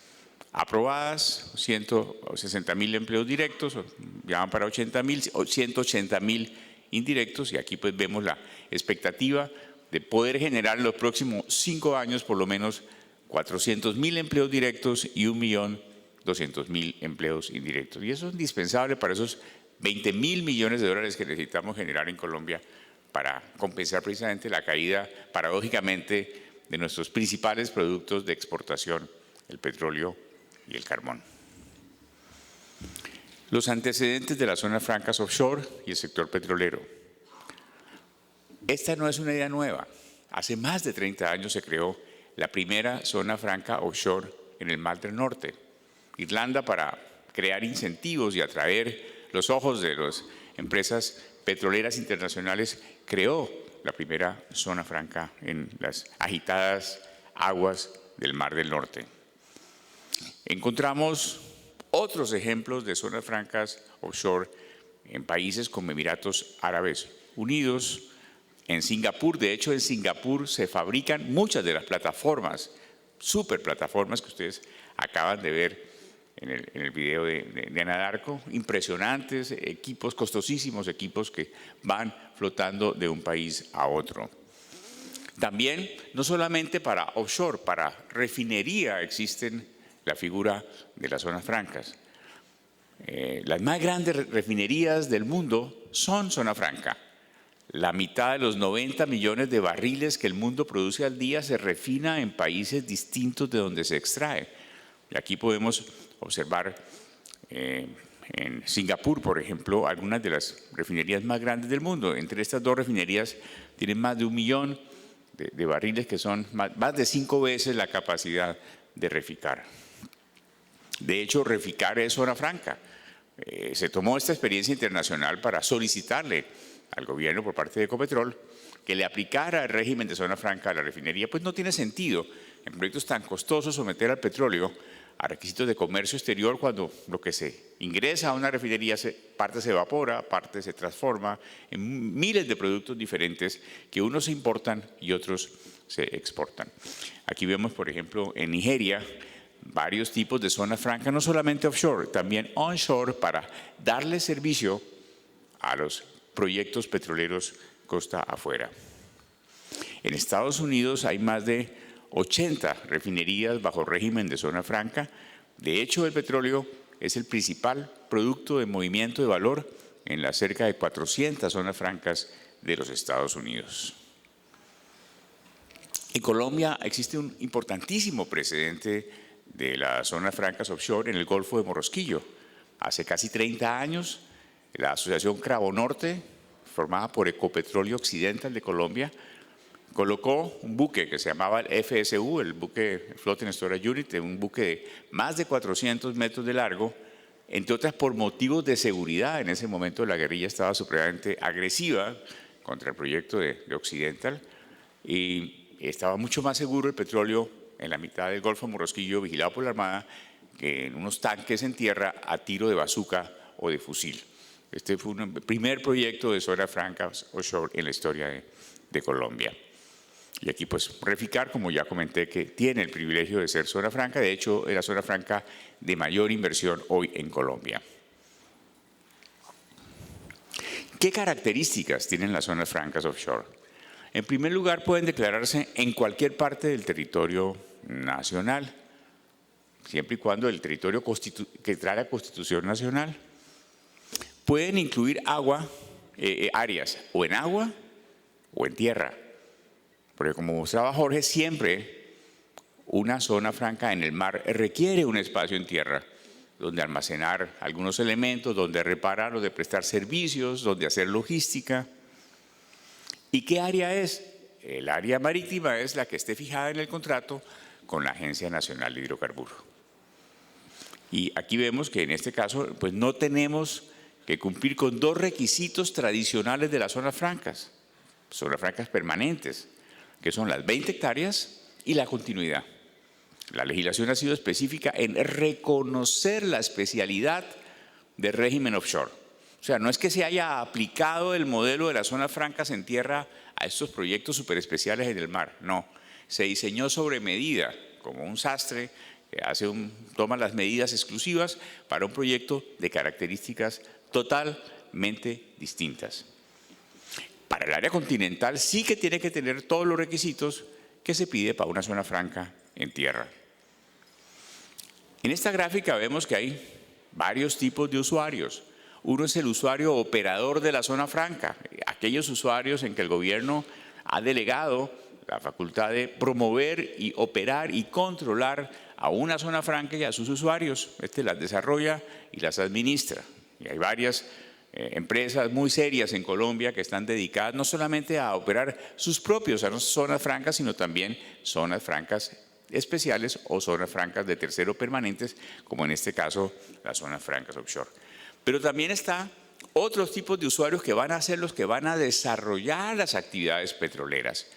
aprobadas, 160.000 empleos directos, ya van para 80.000, 180.000 indirectos, y aquí pues vemos la expectativa de poder generar en los próximos 5 años por lo menos 400.000 empleos directos y 1.200.000 empleos indirectos. Y eso es indispensable para esos 20.000 millones de dólares que necesitamos generar en Colombia para compensar precisamente la caída, paradójicamente, de nuestros principales productos de exportación, el petróleo y el carbón. Los antecedentes de las zonas francas offshore y el sector petrolero. Esta no es una idea nueva. Hace más de 30 años se creó la primera zona franca offshore en el Mar del Norte. Irlanda, para crear incentivos y atraer los ojos de las empresas petroleras internacionales, creó la primera zona franca en las agitadas aguas del Mar del Norte. Encontramos otros ejemplos de zonas francas offshore en países como Emiratos Árabes Unidos, en Singapur. De hecho, en Singapur se fabrican muchas de las plataformas, superplataformas que ustedes acaban de ver en el video de Ana Darko. Impresionantes equipos, costosísimos equipos que van flotando de un país a otro. También, no solamente para offshore, para refinería existen la figura de las zonas francas. Las más grandes refinerías del mundo son zona franca. La mitad de los 90 millones de barriles que el mundo produce al día se refina en países distintos de donde se extrae. Y aquí podemos observar en Singapur, por ejemplo, algunas de las refinerías más grandes del mundo. Entre estas dos refinerías tienen más de 1 millón de barriles, que son más de 5 veces la capacidad de Reficar. De hecho, Reficar es zona franca. Se tomó esta experiencia internacional para solicitarle al gobierno por parte de Ecopetrol que le aplicara el régimen de zona franca a la refinería. Pues no tiene sentido en proyectos tan costosos someter al petróleo a requisitos de comercio exterior cuando lo que se ingresa a una refinería parte se evapora, parte se transforma en miles de productos diferentes que unos se importan y otros se exportan. Aquí vemos, por ejemplo, en Nigeria, varios tipos de zonas francas, no solamente offshore, también onshore, para darle servicio a los proyectos petroleros costa afuera. En Estados Unidos hay más de 80 refinerías bajo régimen de zona franca. De hecho, el petróleo es el principal producto de movimiento de valor en las cerca de 400 zonas francas de los Estados Unidos. En Colombia existe un importantísimo precedente de las zonas francas offshore en el Golfo de Morrosquillo. Hace casi 30 años, la Asociación Cravo Norte, formada por Ecopetróleo Occidental de Colombia, colocó un buque que se llamaba el FSU, el buque Floating Storage Unit, un buque de más de 400 metros de largo, entre otras por motivos de seguridad. En ese momento la guerrilla estaba supremamente agresiva contra el proyecto de Occidental y estaba mucho más seguro el petróleo en la mitad del Golfo de Morrosquillo, vigilado por la Armada, que en unos tanques en tierra a tiro de bazuca o de fusil. Este fue el primer proyecto de zona franca offshore en la historia de Colombia. Y aquí pues Reficar, como ya comenté, que tiene el privilegio de ser zona franca. De hecho, es la zona franca de mayor inversión hoy en Colombia. ¿Qué características tienen las zonas francas offshore? En primer lugar, pueden declararse en cualquier parte del territorio nacional, siempre y cuando el territorio que trae la Constitución Nacional. Pueden incluir áreas o en agua o en tierra, porque como mostraba Jorge, siempre una zona franca en el mar requiere un espacio en tierra donde almacenar algunos elementos, donde reparar o de prestar servicios, donde hacer logística. ¿Y qué área es? El área marítima es la que esté fijada en el contrato con la Agencia Nacional de Hidrocarburos. Y aquí vemos que en este caso pues no tenemos que cumplir con 2 requisitos tradicionales de las zonas francas permanentes, que son las 20 hectáreas y la continuidad. La legislación ha sido específica en reconocer la especialidad del régimen offshore. O sea, no es que se haya aplicado el modelo de las zonas francas en tierra a estos proyectos súper especiales en el mar, no. Se diseñó sobre medida, como un sastre que toma las medidas exclusivas para un proyecto de características totalmente distintas. Para el área continental sí que tiene que tener todos los requisitos que se pide para una zona franca en tierra. En esta gráfica vemos que hay varios tipos de usuarios. Uno es el usuario operador de la zona franca, aquellos usuarios en que el gobierno ha delegado la facultad de promover y operar y controlar a una zona franca y a sus usuarios. Las desarrolla y las administra. Y hay varias empresas muy serias en Colombia que están dedicadas no solamente a operar sus propios zonas francas, sino también zonas francas especiales o zonas francas de tercero permanentes, como en este caso las zonas francas offshore. Pero también está otros tipos de usuarios que van a ser los que van a desarrollar las actividades petroleras.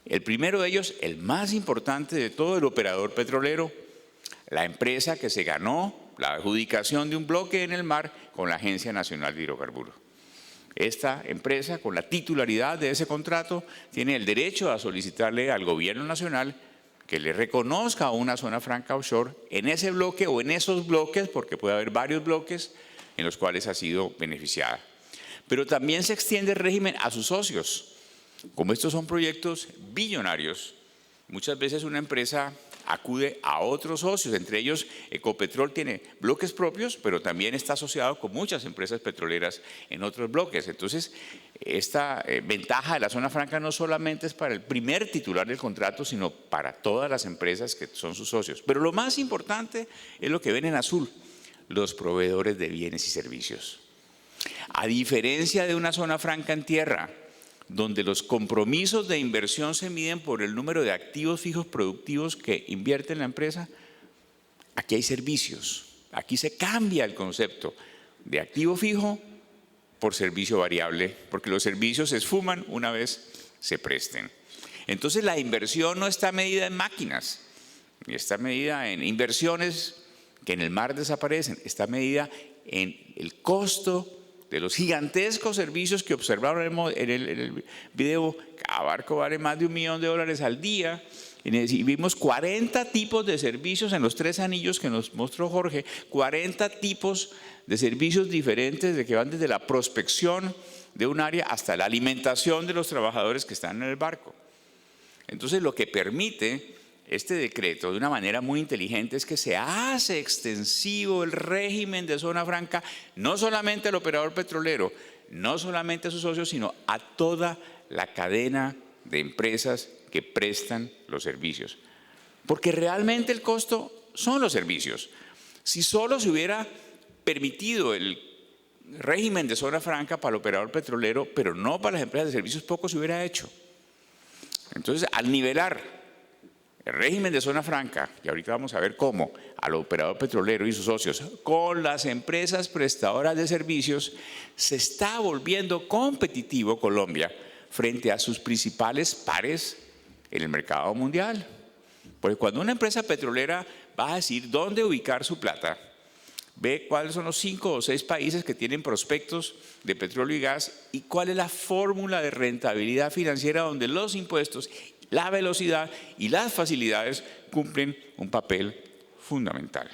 El primero de ellos, el más importante de todo, el operador petrolero, la empresa que se ganó la adjudicación de un bloque en el mar con la Agencia Nacional de Hidrocarburos. Esta empresa, con la titularidad de ese contrato, tiene el derecho a solicitarle al gobierno nacional que le reconozca una zona franca offshore en ese bloque o en esos bloques, porque puede haber varios bloques en los cuales ha sido beneficiada. Pero también se extiende el régimen a sus socios. Como estos son proyectos billonarios, muchas veces una empresa acude a otros socios, entre ellos Ecopetrol tiene bloques propios, pero también está asociado con muchas empresas petroleras en otros bloques. Entonces, esta ventaja de la zona franca no solamente es para el primer titular del contrato, sino para todas las empresas que son sus socios. Pero lo más importante es lo que ven en azul, los proveedores de bienes y servicios. A diferencia de una zona franca en tierra, donde los compromisos de inversión se miden por el número de activos fijos productivos que invierte la empresa, aquí hay servicios. Aquí se cambia el concepto de activo fijo por servicio variable, porque los servicios se esfuman una vez se presten. Entonces la inversión no está medida en máquinas, ni está medida en inversiones que en el mar desaparecen, está medida en el costo de los gigantescos servicios que observaron en el video. Cada barco vale más de $1 millón al día. Y vimos 40 tipos de servicios en los 3 anillos que nos mostró Jorge, 40 tipos de servicios diferentes de que van desde la prospección de un área hasta la alimentación de los trabajadores que están en el barco. Entonces, lo que permite este decreto de una manera muy inteligente es que se hace extensivo el régimen de zona franca, no solamente al operador petrolero, no solamente a sus socios, sino a toda la cadena de empresas que prestan los servicios. Porque realmente el costo son los servicios. Si solo se hubiera permitido el régimen de zona franca para el operador petrolero, pero no para las empresas de servicios, poco se hubiera hecho. Entonces, al nivelar el régimen de zona franca, y ahorita vamos a ver cómo, al operador petrolero y sus socios, con las empresas prestadoras de servicios, se está volviendo competitivo Colombia frente a sus principales pares en el mercado mundial. Porque cuando una empresa petrolera va a decir dónde ubicar su plata, ve cuáles son los 5 o 6 países que tienen prospectos de petróleo y gas y cuál es la fórmula de rentabilidad financiera donde los impuestos, la velocidad y las facilidades cumplen un papel fundamental.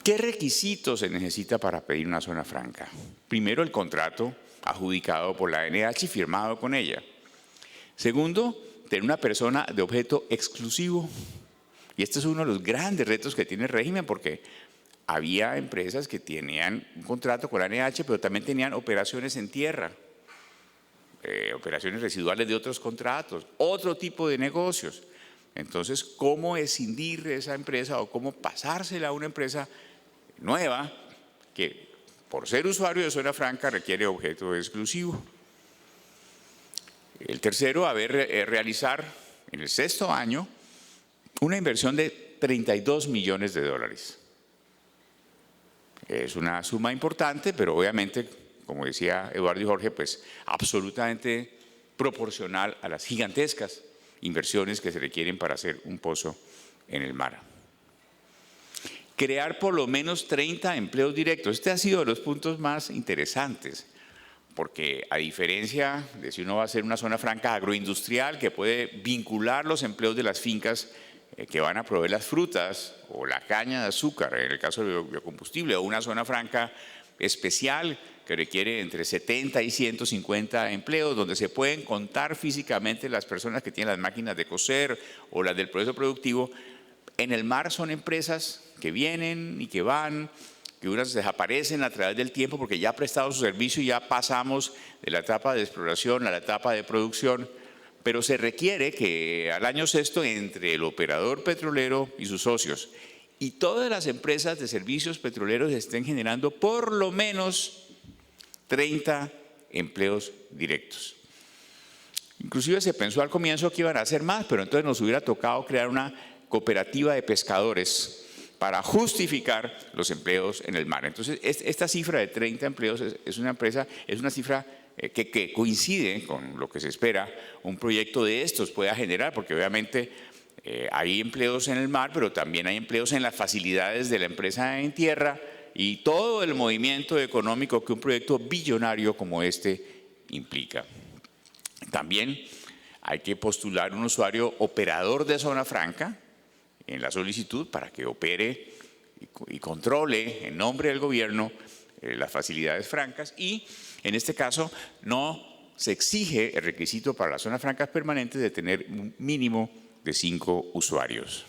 ¿Qué requisitos se necesita para pedir una zona franca? Primero, el contrato adjudicado por la ANH y firmado con ella. Segundo, tener una persona de objeto exclusivo. Y este es uno de los grandes retos que tiene el régimen, porque había empresas que tenían un contrato con la ANH, pero también tenían operaciones en tierra. Operaciones residuales de otros contratos, otro tipo de negocios. Entonces, ¿cómo escindir de esa empresa o cómo pasársela a una empresa nueva que, por ser usuario de zona franca, requiere objeto exclusivo? El tercero, realizar en el 6º año una inversión de $32 millones. Es una suma importante, pero obviamente, como decía Eduardo y Jorge, pues absolutamente proporcional a las gigantescas inversiones que se requieren para hacer un pozo en el mar. Crear por lo menos 30 empleos directos. Este ha sido de los puntos más interesantes, porque a diferencia de si uno va a hacer una zona franca agroindustrial que puede vincular los empleos de las fincas que van a proveer las frutas o la caña de azúcar, en el caso del biocombustible, o una zona franca especial que requiere entre 70 y 150 empleos, donde se pueden contar físicamente las personas que tienen las máquinas de coser o las del proceso productivo. En el mar son empresas que vienen y que van, que unas desaparecen a través del tiempo porque ya ha prestado su servicio y ya pasamos de la etapa de exploración a la etapa de producción, pero se requiere que al año 6º, entre el operador petrolero y sus socios y todas las empresas de servicios petroleros estén generando por lo menos 30 empleos directos. Inclusive se pensó al comienzo que iban a hacer más, pero entonces nos hubiera tocado crear una cooperativa de pescadores para justificar los empleos en el mar. Entonces, esta cifra de 30 empleos es una cifra que coincide con lo que se espera un proyecto de estos pueda generar, porque obviamente hay empleos en el mar, pero también hay empleos en las facilidades de la empresa en tierra y todo el movimiento económico que un proyecto billonario como este implica. También hay que postular un usuario operador de zona franca en la solicitud para que opere y controle en nombre del gobierno las facilidades francas, y en este caso no se exige el requisito para las zonas francas permanentes de tener un mínimo de 5 usuarios.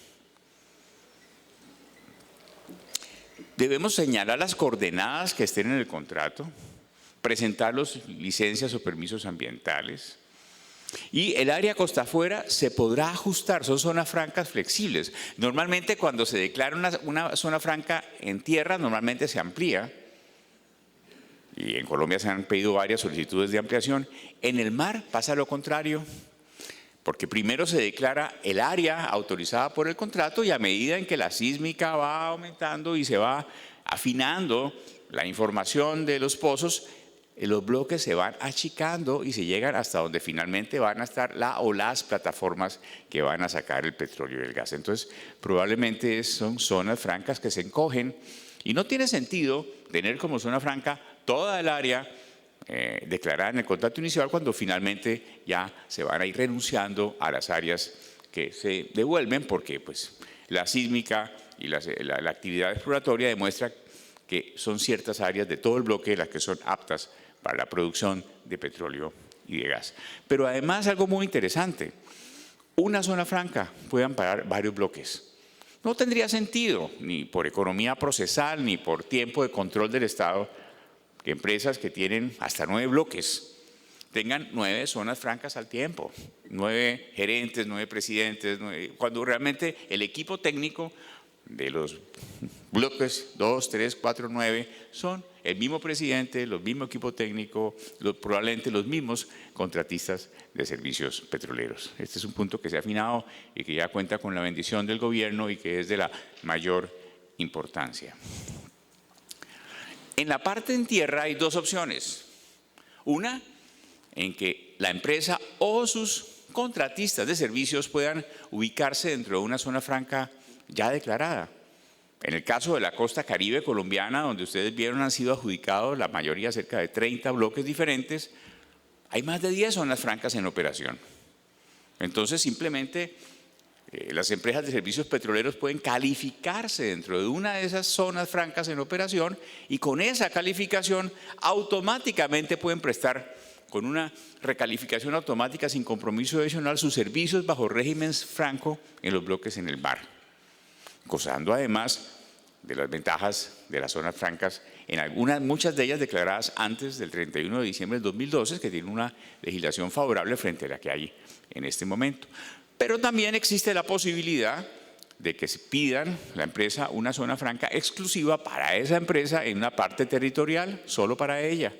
Debemos señalar las coordenadas que estén en el contrato, presentar las licencias o permisos ambientales, y el área costa afuera se podrá ajustar, son zonas francas flexibles. Normalmente cuando se declara una zona franca en tierra, normalmente se amplía, y en Colombia se han pedido varias solicitudes de ampliación. En el mar pasa lo contrario, porque primero se declara el área autorizada por el contrato y a medida en que la sísmica va aumentando y se va afinando la información de los pozos, los bloques se van achicando y se llegan hasta donde finalmente van a estar las plataformas que van a sacar el petróleo y el gas. Entonces, probablemente son zonas francas que se encogen y no tiene sentido tener como zona franca toda el área declarada en el contrato inicial cuando finalmente ya se van a ir renunciando a las áreas que se devuelven porque pues, la sísmica y la actividad exploratoria demuestra que son ciertas áreas de todo el bloque las que son aptas para la producción de petróleo y de gas. Pero además algo muy interesante, una zona franca puede amparar varios bloques. No tendría sentido, ni por economía procesal, ni por tiempo de control del Estado, que empresas que tienen hasta 9 bloques tengan 9 zonas francas al tiempo, 9 gerentes, 9 presidentes, cuando realmente el equipo técnico de los bloques 2, 3, 4, 9 son el mismo presidente, los mismos equipo técnico, probablemente los mismos contratistas de servicios petroleros. Este es un punto que se ha afinado y que ya cuenta con la bendición del gobierno y que es de la mayor importancia. En la parte en tierra hay 2 opciones. Una, en que la empresa o sus contratistas de servicios puedan ubicarse dentro de una zona franca ya declarada. En el caso de la costa caribe colombiana, donde ustedes vieron han sido adjudicados la mayoría, cerca de 30 bloques diferentes, hay más de 10 zonas francas en operación. Entonces, simplemente las empresas de servicios petroleros pueden calificarse dentro de una de esas zonas francas en operación y con esa calificación automáticamente pueden prestar con una recalificación automática sin compromiso adicional sus servicios bajo régimen franco en los bloques en el mar, gozando además de las ventajas de las zonas francas, muchas de ellas declaradas antes del 31 de diciembre del 2012, que tienen una legislación favorable frente a la que hay en este momento. Pero también existe la posibilidad de que se pidan la empresa una zona franca exclusiva para esa empresa en una parte territorial, solo para ella.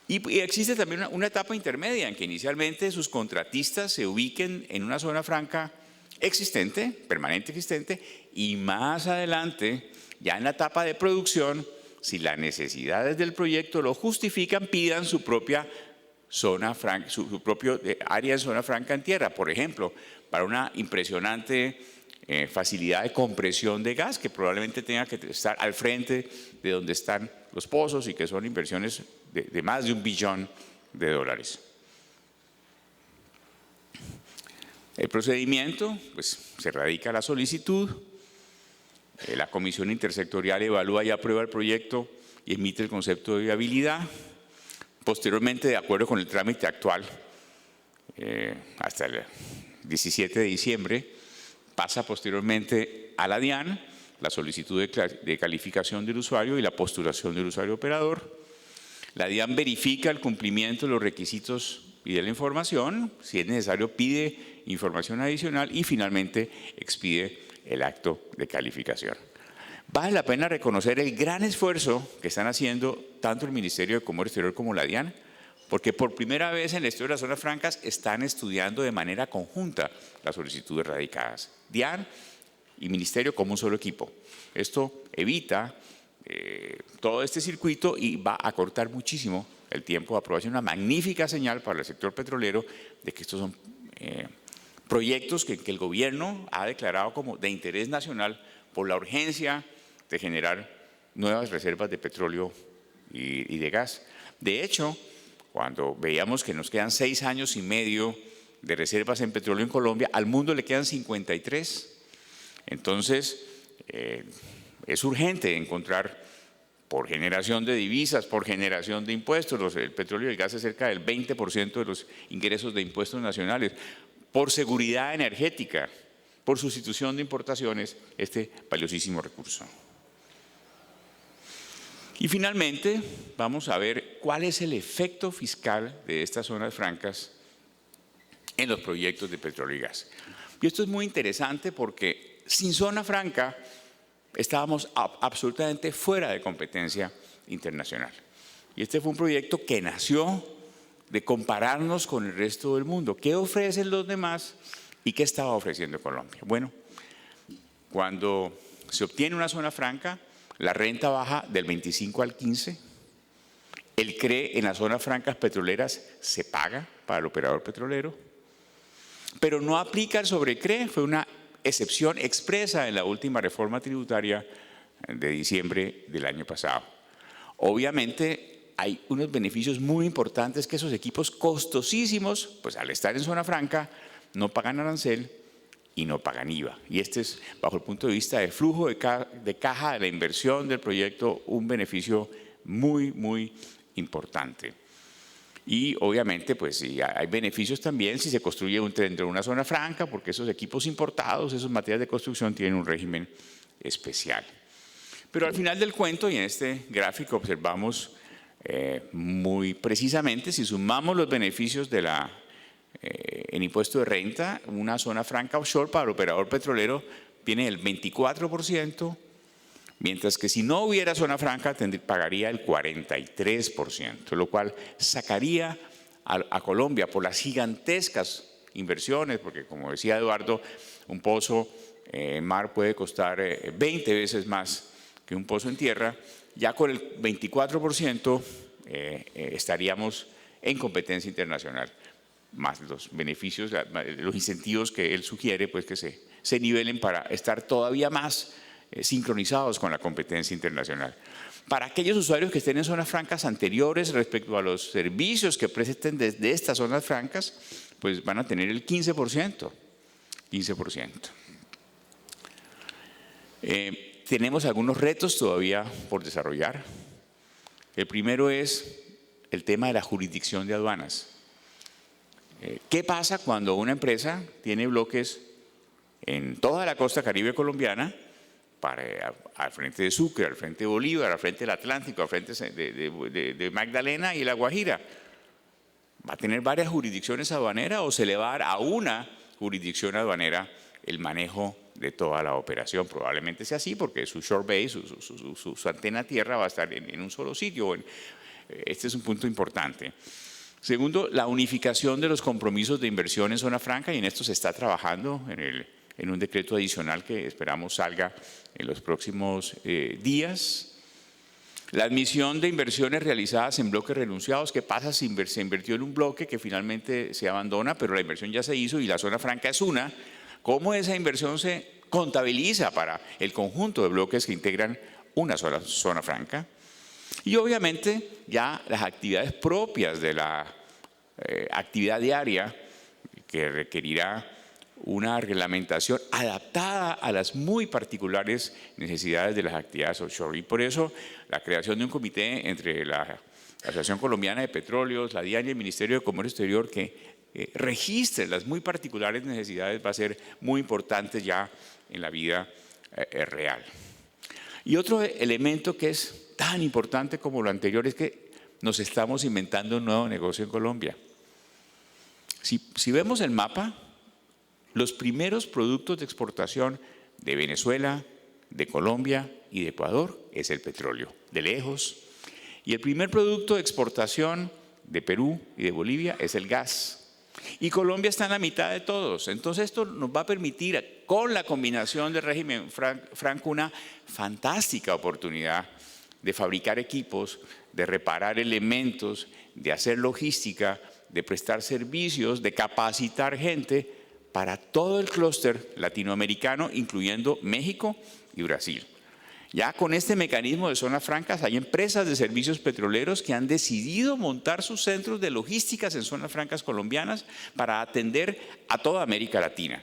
Y existe también una etapa intermedia en que inicialmente sus contratistas se ubiquen en una zona franca existente, permanente existente, y más adelante, ya en la etapa de producción, si las necesidades del proyecto lo justifican, pidan su propia zona franca, su propio área de zona franca en tierra, por ejemplo, para una impresionante facilidad de compresión de gas que probablemente tenga que estar al frente de donde están los pozos y que son inversiones de más de $1 billón. El procedimiento, pues se radica la solicitud, la comisión intersectorial evalúa y aprueba el proyecto y emite el concepto de viabilidad. Posteriormente, de acuerdo con el trámite actual, hasta el 17 de diciembre, pasa posteriormente a la DIAN, la solicitud de calificación del usuario y la postulación del usuario operador. La DIAN verifica el cumplimiento de los requisitos y de la información, si es necesario pide información adicional y finalmente expide el acto de calificación. Vale la pena reconocer el gran esfuerzo que están haciendo tanto el Ministerio de Comercio Exterior como la DIAN, porque por primera vez en la historia de las zonas francas están estudiando de manera conjunta las solicitudes radicadas. DIAN y Ministerio como un solo equipo. Esto evita todo este circuito y va a cortar muchísimo el tiempo de aprobación. Una magnífica señal para el sector petrolero de que estos son proyectos que el gobierno ha declarado como de interés nacional por la urgencia de generar nuevas reservas de petróleo y de gas. De hecho, cuando veíamos que nos quedan 6 años y medio de reservas en petróleo en Colombia, al mundo le quedan 53. Entonces, es urgente encontrar, por generación de divisas, por generación de impuestos, el petróleo y el gas es cerca del 20% de los ingresos de impuestos nacionales, por seguridad energética, por sustitución de importaciones, este valiosísimo recurso. Y finalmente, vamos a ver cuál es el efecto fiscal de estas zonas francas en los proyectos de petróleo y gas. Y esto es muy interesante porque sin zona franca estábamos absolutamente fuera de competencia internacional. Y este fue un proyecto que nació de compararnos con el resto del mundo. ¿Qué ofrecen los demás y qué estaba ofreciendo Colombia? Bueno, cuando se obtiene una zona franca, la renta baja del 25 al 15%. El CRE en las zonas francas petroleras se paga para el operador petrolero, pero no aplica el sobrecre. Fue una excepción expresa en la última reforma tributaria de diciembre del año pasado. Obviamente hay unos beneficios muy importantes que esos equipos costosísimos, pues al estar en zona franca, no pagan arancel y no pagan IVA. Y este es, bajo el punto de vista de flujo de caja de la inversión del proyecto, un beneficio muy, muy importante. Y obviamente, pues sí, hay beneficios también si se construye dentro de una zona franca, porque esos equipos importados, esos materiales de construcción tienen un régimen especial. Pero al final del cuento, y en este gráfico observamos muy precisamente, si sumamos los beneficios de en impuesto de renta, una zona franca offshore para el operador petrolero tiene el 24%, mientras que si no hubiera zona franca pagaría el 43%, lo cual sacaría a Colombia por las gigantescas inversiones, porque como decía Eduardo, un pozo en mar puede costar 20 veces más que un pozo en tierra. Ya con el 24% estaríamos en competencia internacional, más los beneficios, los incentivos que él sugiere, pues que se nivelen para estar todavía más sincronizados con la competencia internacional. Para aquellos usuarios que estén en zonas francas anteriores respecto a los servicios que presten desde estas zonas francas, pues van a tener el 15%. Tenemos algunos retos todavía por desarrollar. El primero es el tema de la jurisdicción de aduanas. ¿Qué pasa cuando una empresa tiene bloques en toda la costa caribe colombiana, al frente de Sucre, al frente de Bolívar, al frente del Atlántico, al frente de Magdalena y La Guajira? ¿Va a tener varias jurisdicciones aduaneras o se le va a dar a una jurisdicción aduanera el manejo de toda la operación? Probablemente sea así, porque su shore base, su antena tierra va a estar en un solo sitio. Este es un punto importante. Segundo, la unificación de los compromisos de inversión en zona franca, y en esto se está trabajando en un decreto adicional que esperamos salga en los próximos días. La admisión de inversiones realizadas en bloques renunciados. ¿Qué pasa si se invirtió en un bloque que finalmente se abandona, pero la inversión ya se hizo y la zona franca es una? ¿Cómo esa inversión se contabiliza para el conjunto de bloques que integran una sola zona franca? Y obviamente ya las actividades propias de la actividad diaria, que requerirá una reglamentación adaptada a las muy particulares necesidades de las actividades offshore. Y por eso la creación de un comité entre la Asociación Colombiana de Petróleos, la DIAN y el Ministerio de Comercio Exterior que registre las muy particulares necesidades va a ser muy importante ya en la vida real. Y otro elemento que es tan importante como lo anterior es que nos estamos inventando un nuevo negocio en Colombia. Si vemos el mapa, los primeros productos de exportación de Venezuela, de Colombia y de Ecuador es el petróleo, de lejos. Y el primer producto de exportación de Perú y de Bolivia es el gas. Y Colombia está en la mitad de todos. Entonces esto nos va a permitir, con la combinación del régimen franco, una fantástica oportunidad de fabricar equipos, de reparar elementos, de hacer logística, de prestar servicios, de capacitar gente para todo el clúster latinoamericano, incluyendo México y Brasil. Ya con este mecanismo de zonas francas hay empresas de servicios petroleros que han decidido montar sus centros de logísticas en zonas francas colombianas para atender a toda América Latina.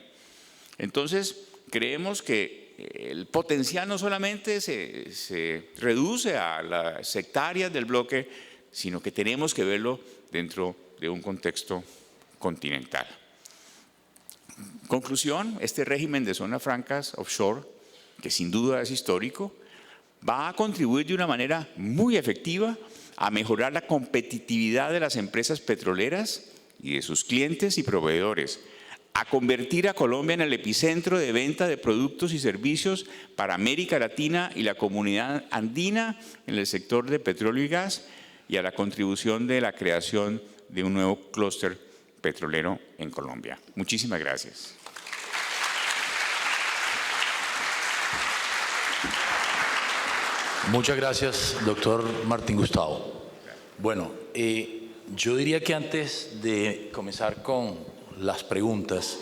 Entonces, creemos que el potencial no solamente se reduce a las hectáreas del bloque, sino que tenemos que verlo dentro de un contexto continental. Conclusión, este régimen de zonas francas offshore, que sin duda es histórico, va a contribuir de una manera muy efectiva a mejorar la competitividad de las empresas petroleras y de sus clientes y proveedores, a convertir a Colombia en el epicentro de venta de productos y servicios para América Latina y la comunidad andina en el sector de petróleo y gas, y a la contribución de la creación de un nuevo clúster petrolero en Colombia. Muchísimas gracias. Muchas gracias, doctor Martín Gustavo. Bueno, yo diría que antes de comenzar con las preguntas,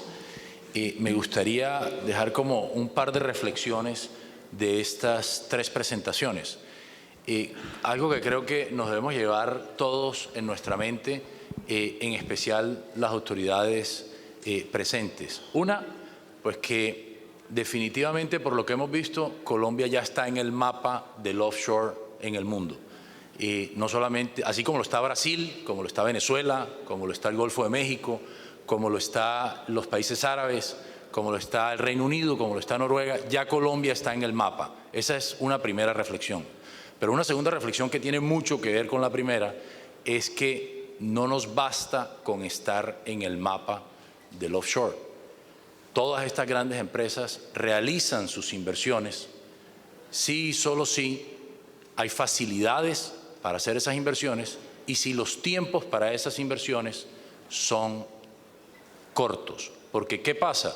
me gustaría dejar como un par de reflexiones de estas tres presentaciones. Algo que creo que nos debemos llevar todos en nuestra mente, en especial las autoridades presentes. Una, pues que definitivamente, por lo que hemos visto, Colombia ya está en el mapa del offshore en el mundo. No solamente, así como lo está Brasil, como lo está Venezuela, como lo está el Golfo de México, como lo está los países árabes, como lo está el Reino Unido, como lo está Noruega, ya Colombia está en el mapa. Esa es una primera reflexión. Pero una segunda reflexión que tiene mucho que ver con la primera es que no nos basta con estar en el mapa del offshore. Todas estas grandes empresas realizan sus inversiones si y solo si hay facilidades para hacer esas inversiones y si los tiempos para esas inversiones son cortos. Porque ¿qué pasa?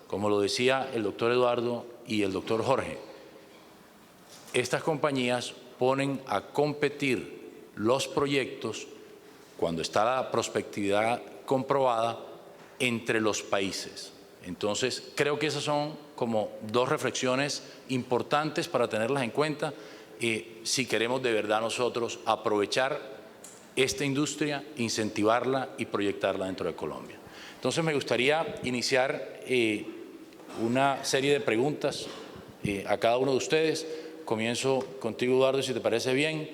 Como lo decía el doctor Eduardo y el doctor Jorge, estas compañías ponen a competir los proyectos, cuando está la prospectividad comprobada, entre los países. Entonces, creo que esas son como dos reflexiones importantes para tenerlas en cuenta si queremos de verdad nosotros aprovechar esta industria, incentivarla y proyectarla dentro de Colombia. Entonces, me gustaría iniciar una serie de preguntas a cada uno de ustedes. Comienzo contigo, Eduardo, si te parece bien.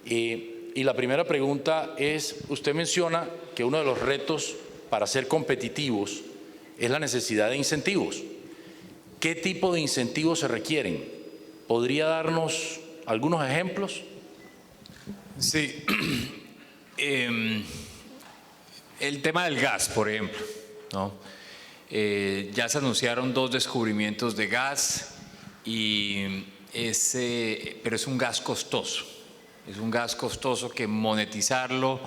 Y la primera pregunta es, usted menciona que uno de los retos para ser competitivos es la necesidad de incentivos. ¿Qué tipo de incentivos se requieren? ¿Podría darnos algunos ejemplos? Sí. El tema del gas, por ejemplo, ¿no? Ya se anunciaron 2 descubrimientos de gas, pero es un gas costoso. Es un gas costoso que monetizarlo,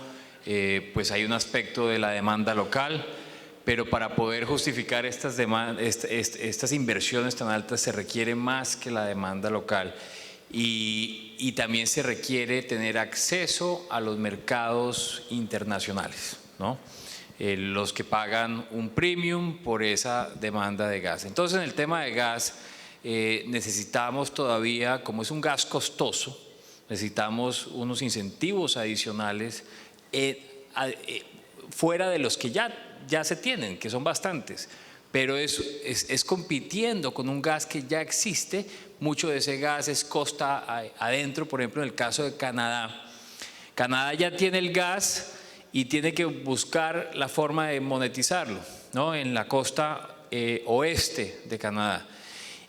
pues hay un aspecto de la demanda local, pero para poder justificar estas inversiones tan altas se requiere más que la demanda local y también se requiere tener acceso a los mercados internacionales, ¿no? Los que pagan un premium por esa demanda de gas. Entonces, en el tema de gas necesitamos todavía, como es un gas costoso, necesitamos unos incentivos adicionales fuera de los que ya se tienen, que son bastantes, pero es compitiendo con un gas que ya existe. Mucho de ese gas es costa adentro. Por ejemplo, en el caso de Canadá, Canadá ya tiene el gas y tiene que buscar la forma de monetizarlo, ¿no? En la costa oeste de Canadá.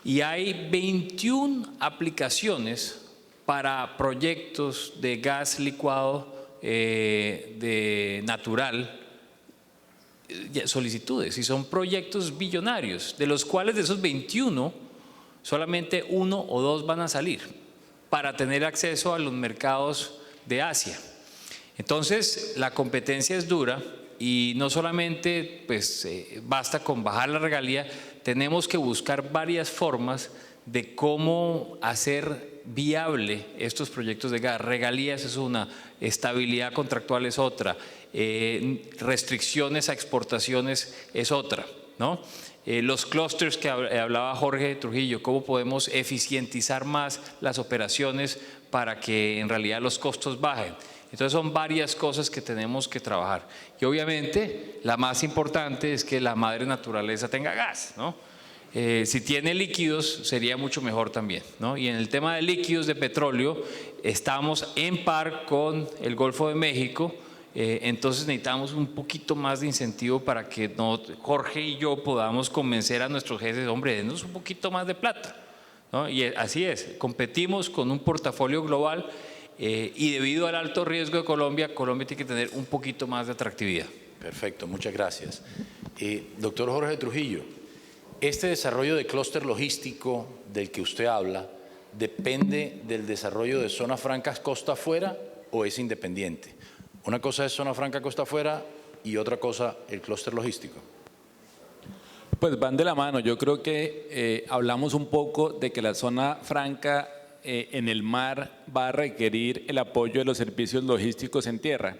Y hay 21 aplicaciones para proyectos de gas licuado de natural, solicitudes, y son proyectos billonarios, de los cuales de esos 21, solamente 1 o 2 van a salir para tener acceso a los mercados de Asia. Entonces, la competencia es dura y no solamente pues, basta con bajar la regalía, tenemos que buscar varias formas de cómo hacer viable estos proyectos de gas. Regalías es una, estabilidad contractual es otra, restricciones a exportaciones es otra, ¿no? Los clústeres que hablaba Jorge Trujillo, cómo podemos eficientizar más las operaciones para que en realidad los costos bajen. Entonces son varias cosas que tenemos que trabajar. Y obviamente la más importante es que la madre naturaleza tenga gas, ¿no? Si tiene líquidos sería mucho mejor también, ¿no? Y en el tema de líquidos de petróleo estamos en par con el Golfo de México, entonces necesitamos un poquito más de incentivo para que Jorge y yo podamos convencer a nuestros jefes, hombre, denos un poquito más de plata, ¿no? Y así es, competimos con un portafolio global y debido al alto riesgo de Colombia, Colombia tiene que tener un poquito más de atractividad. Perfecto, muchas gracias. Doctor Jorge Trujillo, ¿este desarrollo de clúster logístico del que usted habla depende del desarrollo de zonas francas costa afuera o es independiente? Una cosa es zona franca costa afuera y otra cosa el clúster logístico. Pues van de la mano. Yo creo que hablamos un poco de que la zona franca en el mar va a requerir el apoyo de los servicios logísticos en tierra.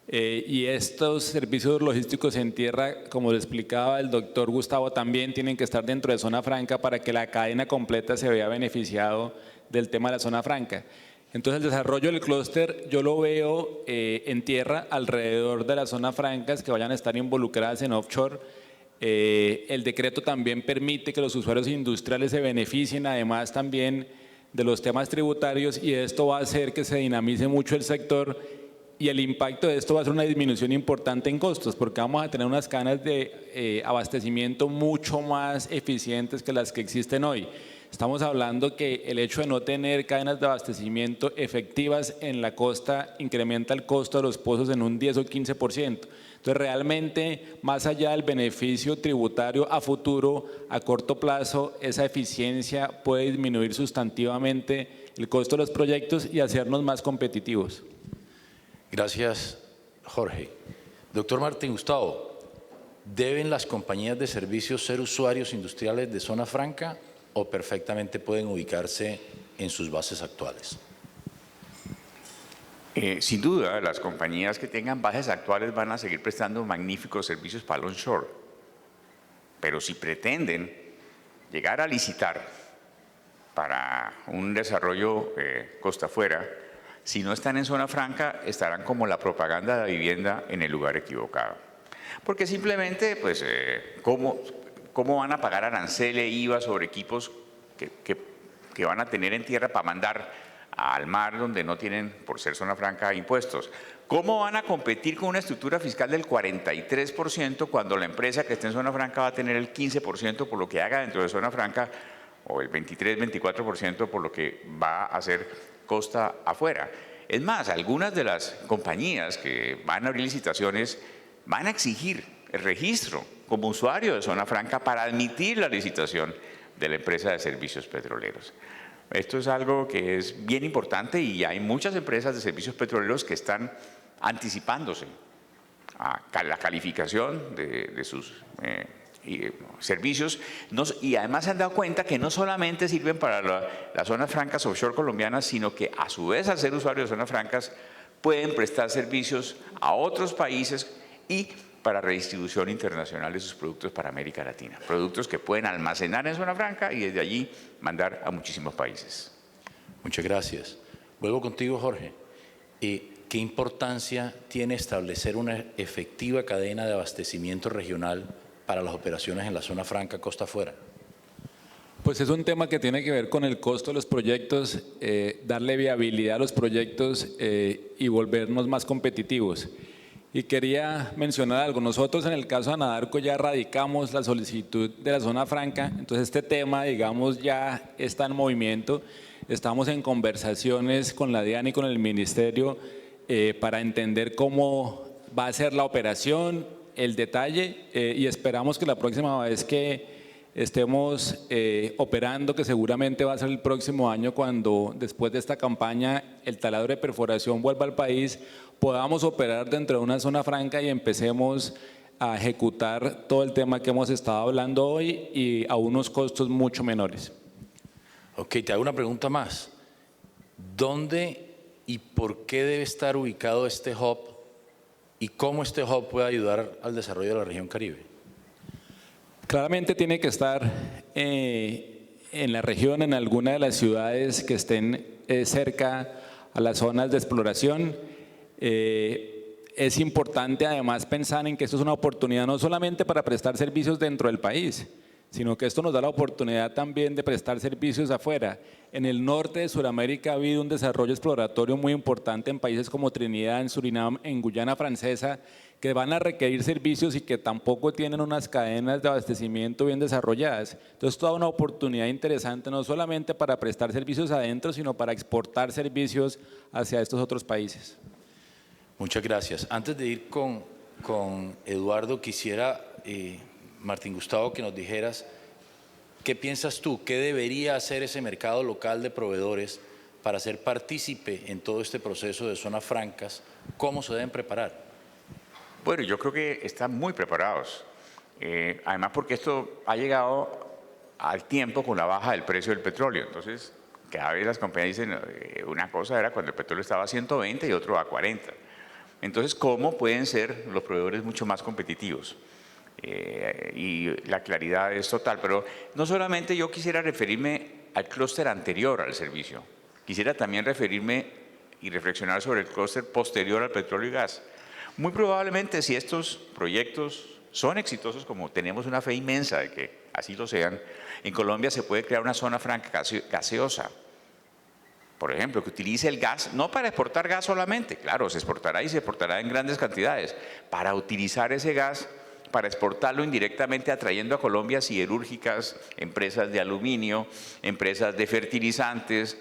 Y estos servicios logísticos en tierra, como lo explicaba el doctor Gustavo, también tienen que estar dentro de zona franca para que la cadena completa se vea beneficiado del tema de la zona franca. Entonces el desarrollo del clúster yo lo veo en tierra alrededor de las zonas francas que vayan a estar involucradas en offshore. El decreto también permite que los usuarios industriales se beneficien además también de los temas tributarios y esto va a hacer que se dinamice mucho el sector y el impacto de esto va a ser una disminución importante en costos porque vamos a tener unas cadenas de abastecimiento mucho más eficientes que las que existen hoy. Estamos hablando que el hecho de no tener cadenas de abastecimiento efectivas en la costa incrementa el costo de los pozos en un 10 o 15%. Entonces realmente más allá del beneficio tributario a futuro, a corto plazo, esa eficiencia puede disminuir sustantivamente el costo de los proyectos y hacernos más competitivos. Gracias, Jorge. Doctor Martín Gustavo, ¿deben las compañías de servicios ser usuarios industriales de zona franca o perfectamente pueden ubicarse en sus bases actuales? Sin duda, las compañías que tengan bases actuales van a seguir prestando magníficos servicios para el onshore. Pero si pretenden llegar a licitar para un desarrollo costa afuera, si no están en zona franca, estarán como la propaganda de la vivienda en el lugar equivocado. Porque simplemente, pues, ¿cómo van a pagar aranceles, IVA sobre equipos que van a tener en tierra para mandar al mar donde no tienen, por ser zona franca, impuestos? ¿Cómo van a competir con una estructura fiscal del 43% cuando la empresa que esté en zona franca va a tener el 15% por lo que haga dentro de zona franca o el 23-24% por lo que va a hacer costa afuera? Es más, algunas de las compañías que van a abrir licitaciones van a exigir el registro como usuario de zona franca para admitir la licitación de la empresa de servicios petroleros. Esto es algo que es bien importante y hay muchas empresas de servicios petroleros que están anticipándose a la calificación de sus servicios y además se han dado cuenta que no solamente sirven para las zonas francas offshore colombianas, sino que a su vez al ser usuarios de zonas francas pueden prestar servicios a otros países y para redistribución internacional de sus productos para América Latina. Productos que pueden almacenar en zona franca y desde allí mandar a muchísimos países. Muchas gracias. Vuelvo contigo, Jorge. ¿Qué importancia tiene establecer una efectiva cadena de abastecimiento regional para las operaciones en la zona franca costa afuera? Pues es un tema que tiene que ver con el costo de los proyectos, darle viabilidad a los proyectos y volvernos más competitivos. Y quería mencionar algo. Nosotros en el caso de Anadarko ya radicamos la solicitud de la zona franca, entonces este tema, digamos, ya está en movimiento. Estamos en conversaciones con la DIAN y con el Ministerio para entender cómo va a ser la operación, el detalle y esperamos que la próxima vez que estemos operando, que seguramente va a ser el próximo año cuando después de esta campaña el taladro de perforación vuelva al país, podamos operar dentro de una zona franca y empecemos a ejecutar todo el tema que hemos estado hablando hoy y a unos costos mucho menores. Ok, te hago una pregunta más. ¿Dónde y por qué debe estar ubicado este hub y cómo este hub puede ayudar al desarrollo de la región Caribe? Claramente tiene que estar en la región, en alguna de las ciudades que estén cerca a las zonas de exploración. Es importante además pensar en que esto es una oportunidad no solamente para prestar servicios dentro del país, sino que esto nos da la oportunidad también de prestar servicios afuera. En el norte de Sudamérica ha habido un desarrollo exploratorio muy importante en países como Trinidad, en Surinam, en Guyana Francesa, que van a requerir servicios y que tampoco tienen unas cadenas de abastecimiento bien desarrolladas. Entonces, toda una oportunidad interesante, no solamente para prestar servicios adentro, sino para exportar servicios hacia estos otros países. Muchas gracias. Antes de ir con Eduardo, quisiera, Martín Gustavo, que nos dijeras, ¿qué piensas tú? ¿Qué debería hacer ese mercado local de proveedores para ser partícipe en todo este proceso de zonas francas? ¿Cómo se deben preparar? Bueno, yo creo que están muy preparados. Además, porque esto ha llegado al tiempo con la baja del precio del petróleo. Entonces, cada vez las compañías dicen, una cosa era cuando el petróleo estaba a 120 y otro a 40. Entonces, ¿cómo pueden ser los proveedores mucho más competitivos? Y la claridad es total. Pero no solamente yo quisiera referirme al clúster anterior al servicio. Quisiera también referirme y reflexionar sobre el clúster posterior al petróleo y gas. Muy probablemente, si estos proyectos son exitosos, como tenemos una fe inmensa de que así lo sean, en Colombia se puede crear una zona franca gaseosa. Por ejemplo, que utilice el gas, no para exportar gas solamente, claro, se exportará y se exportará en grandes cantidades, para utilizar ese gas, para exportarlo indirectamente, atrayendo a Colombia siderúrgicas, empresas de aluminio, empresas de fertilizantes,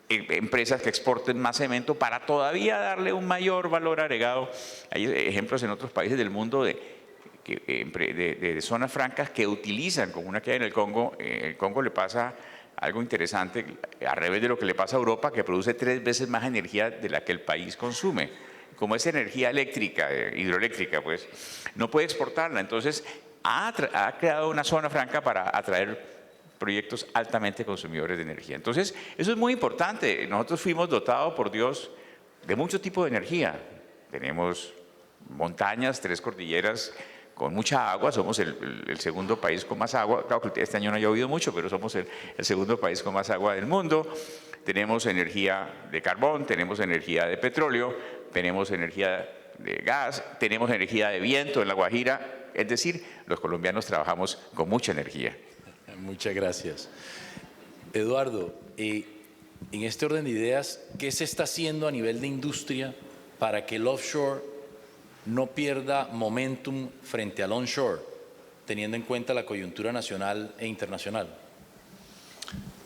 empresas que exporten más cemento para todavía darle un mayor valor agregado. Hay ejemplos en otros países del mundo de zonas francas que utilizan, como una que hay en el Congo. El Congo le pasa algo interesante, al revés de lo que le pasa a Europa, que produce 3 veces más energía de la que el país consume. Como es energía eléctrica, hidroeléctrica, pues no puede exportarla. Entonces ha creado una zona franca para atraer proyectos altamente consumidores de energía. Entonces, eso es muy importante. Nosotros fuimos dotados por Dios de mucho tipo de energía. Tenemos montañas, 3 cordilleras con mucha agua. Somos el segundo país con más agua. Claro que este año no ha llovido mucho, pero somos el segundo país con más agua del mundo. Tenemos energía de carbón, tenemos energía de petróleo, tenemos energía de gas, tenemos energía de viento en La Guajira. Es decir, los colombianos trabajamos con mucha energía. Muchas gracias. Eduardo, en este orden de ideas, ¿qué se está haciendo a nivel de industria para que el offshore no pierda momentum frente al onshore, teniendo en cuenta la coyuntura nacional e internacional?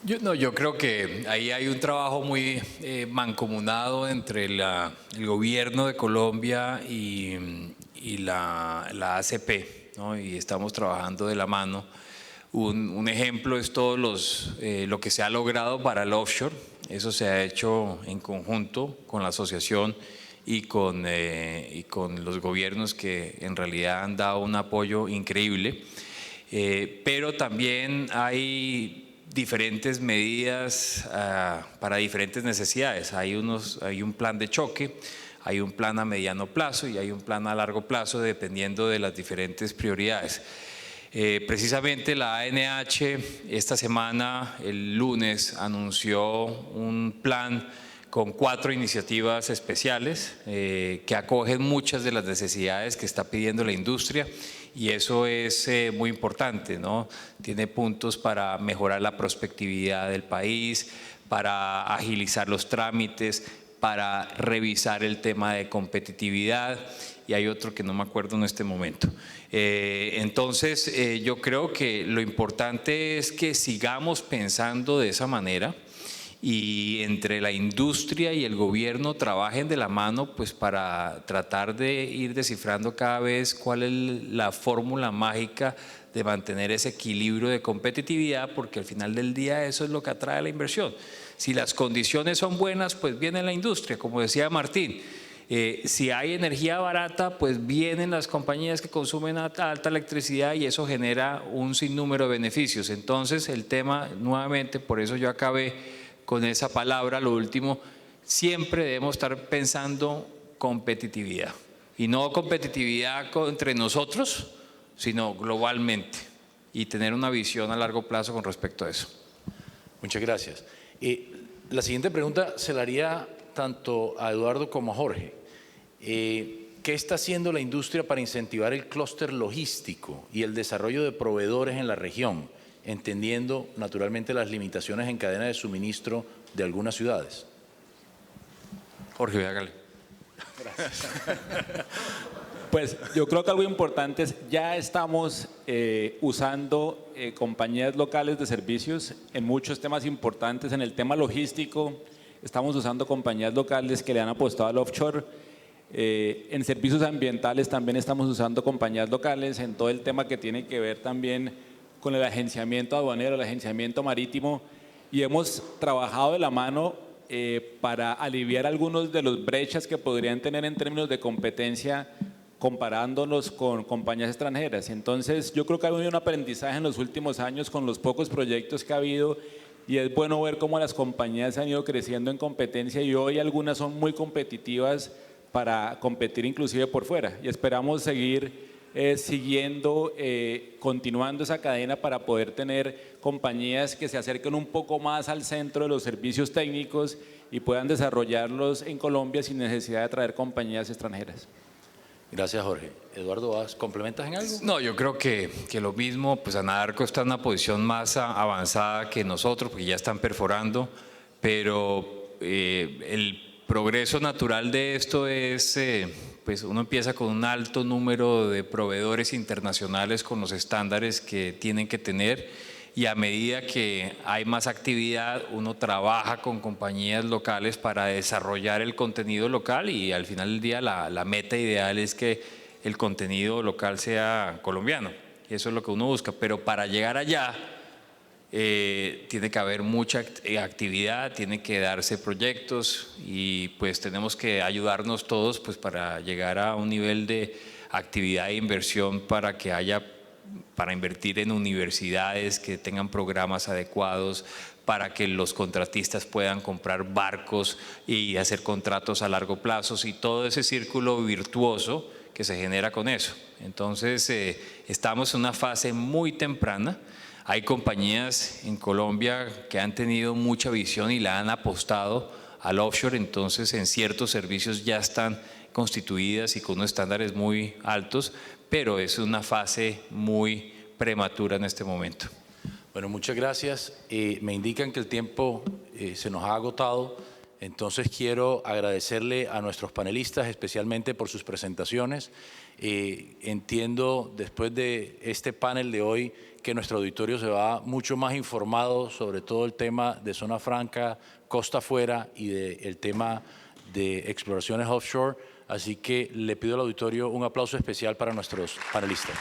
Yo creo que ahí hay un trabajo muy mancomunado entre el gobierno de Colombia y la ACP, ¿no? Y estamos trabajando de la mano. Un ejemplo es todo lo que se ha logrado para el offshore. Eso se ha hecho en conjunto con la asociación y con los gobiernos que en realidad han dado un apoyo increíble. Pero también hay diferentes medidas para diferentes necesidades. Hay un plan de choque, hay un plan a mediano plazo y hay un plan a largo plazo dependiendo de las diferentes prioridades. Precisamente la ANH esta semana, el lunes, anunció un plan con 4 iniciativas especiales que acogen muchas de las necesidades que está pidiendo la industria, y eso es muy importante, ¿no? Tiene puntos para mejorar la prospectividad del país, para agilizar los trámites, para revisar el tema de competitividad, y hay otro que no me acuerdo en este momento. Entonces, yo creo que lo importante es que sigamos pensando de esa manera y entre la industria y el gobierno trabajen de la mano pues para tratar de ir descifrando cada vez cuál es la fórmula mágica de mantener ese equilibrio de competitividad, porque al final del día eso es lo que atrae la inversión. Si las condiciones son buenas, pues viene la industria, como decía Martín. Si hay energía barata, pues vienen las compañías que consumen alta electricidad y eso genera un sinnúmero de beneficios. Entonces el tema, nuevamente, por eso yo acabé con esa palabra, lo último, siempre debemos estar pensando competitividad. Y no competitividad entre nosotros, sino globalmente. Y tener una visión a largo plazo con respecto a eso. Muchas gracias. La siguiente pregunta se la haría tanto a Eduardo como a Jorge. ¿Qué está haciendo la industria para incentivar el clúster logístico y el desarrollo de proveedores en la región, entendiendo naturalmente las limitaciones en cadena de suministro de algunas ciudades? Jorge, hágale. Gracias. Pues yo creo que algo importante es, ya estamos usando compañías locales de servicios en muchos temas importantes. En el tema logístico estamos usando compañías locales que le han apostado al offshore. En servicios ambientales también estamos usando compañías locales. En todo el tema que tiene que ver también con el agenciamiento aduanero, el agenciamiento marítimo, y hemos trabajado de la mano para aliviar algunos de los brechas que podrían tener en términos de competencia comparándonos con compañías extranjeras. Entonces yo creo que ha habido un aprendizaje en los últimos años con los pocos proyectos que ha habido, y es bueno ver cómo las compañías han ido creciendo en competencia y hoy algunas son muy competitivas para competir inclusive por fuera, y esperamos seguir continuando esa cadena para poder tener compañías que se acerquen un poco más al centro de los servicios técnicos y puedan desarrollarlos en Colombia sin necesidad de traer compañías extranjeras. Gracias, Jorge. Eduardo, ¿complementas en algo? No, yo creo que lo mismo, pues Anadarko está en una posición más avanzada que nosotros, porque ya están perforando, pero el progreso natural de esto es, pues uno empieza con un alto número de proveedores internacionales con los estándares que tienen que tener, y a medida que hay más actividad, uno trabaja con compañías locales para desarrollar el contenido local, y al final del día la meta ideal es que el contenido local sea colombiano. Y eso es lo que uno busca, pero para llegar allá tiene que haber mucha actividad, tienen que darse proyectos, y pues tenemos que ayudarnos todos pues para llegar a un nivel de actividad e inversión para invertir en universidades que tengan programas adecuados, para que los contratistas puedan comprar barcos y hacer contratos a largo plazo, y todo ese círculo virtuoso que se genera con eso. Entonces estamos en una fase muy temprana. Hay compañías en Colombia que han tenido mucha visión y la han apostado al offshore, entonces en ciertos servicios ya están constituidas y con unos estándares muy altos, pero es una fase muy prematura en este momento. Bueno, muchas gracias. Me indican que el tiempo se nos ha agotado, entonces quiero agradecerle a nuestros panelistas especialmente por sus presentaciones. Entiendo después de este panel de hoy que nuestro auditorio se va mucho más informado sobre todo el tema de zona franca, costa afuera y el tema de exploraciones offshore. Así que le pido al auditorio un aplauso especial para nuestros panelistas.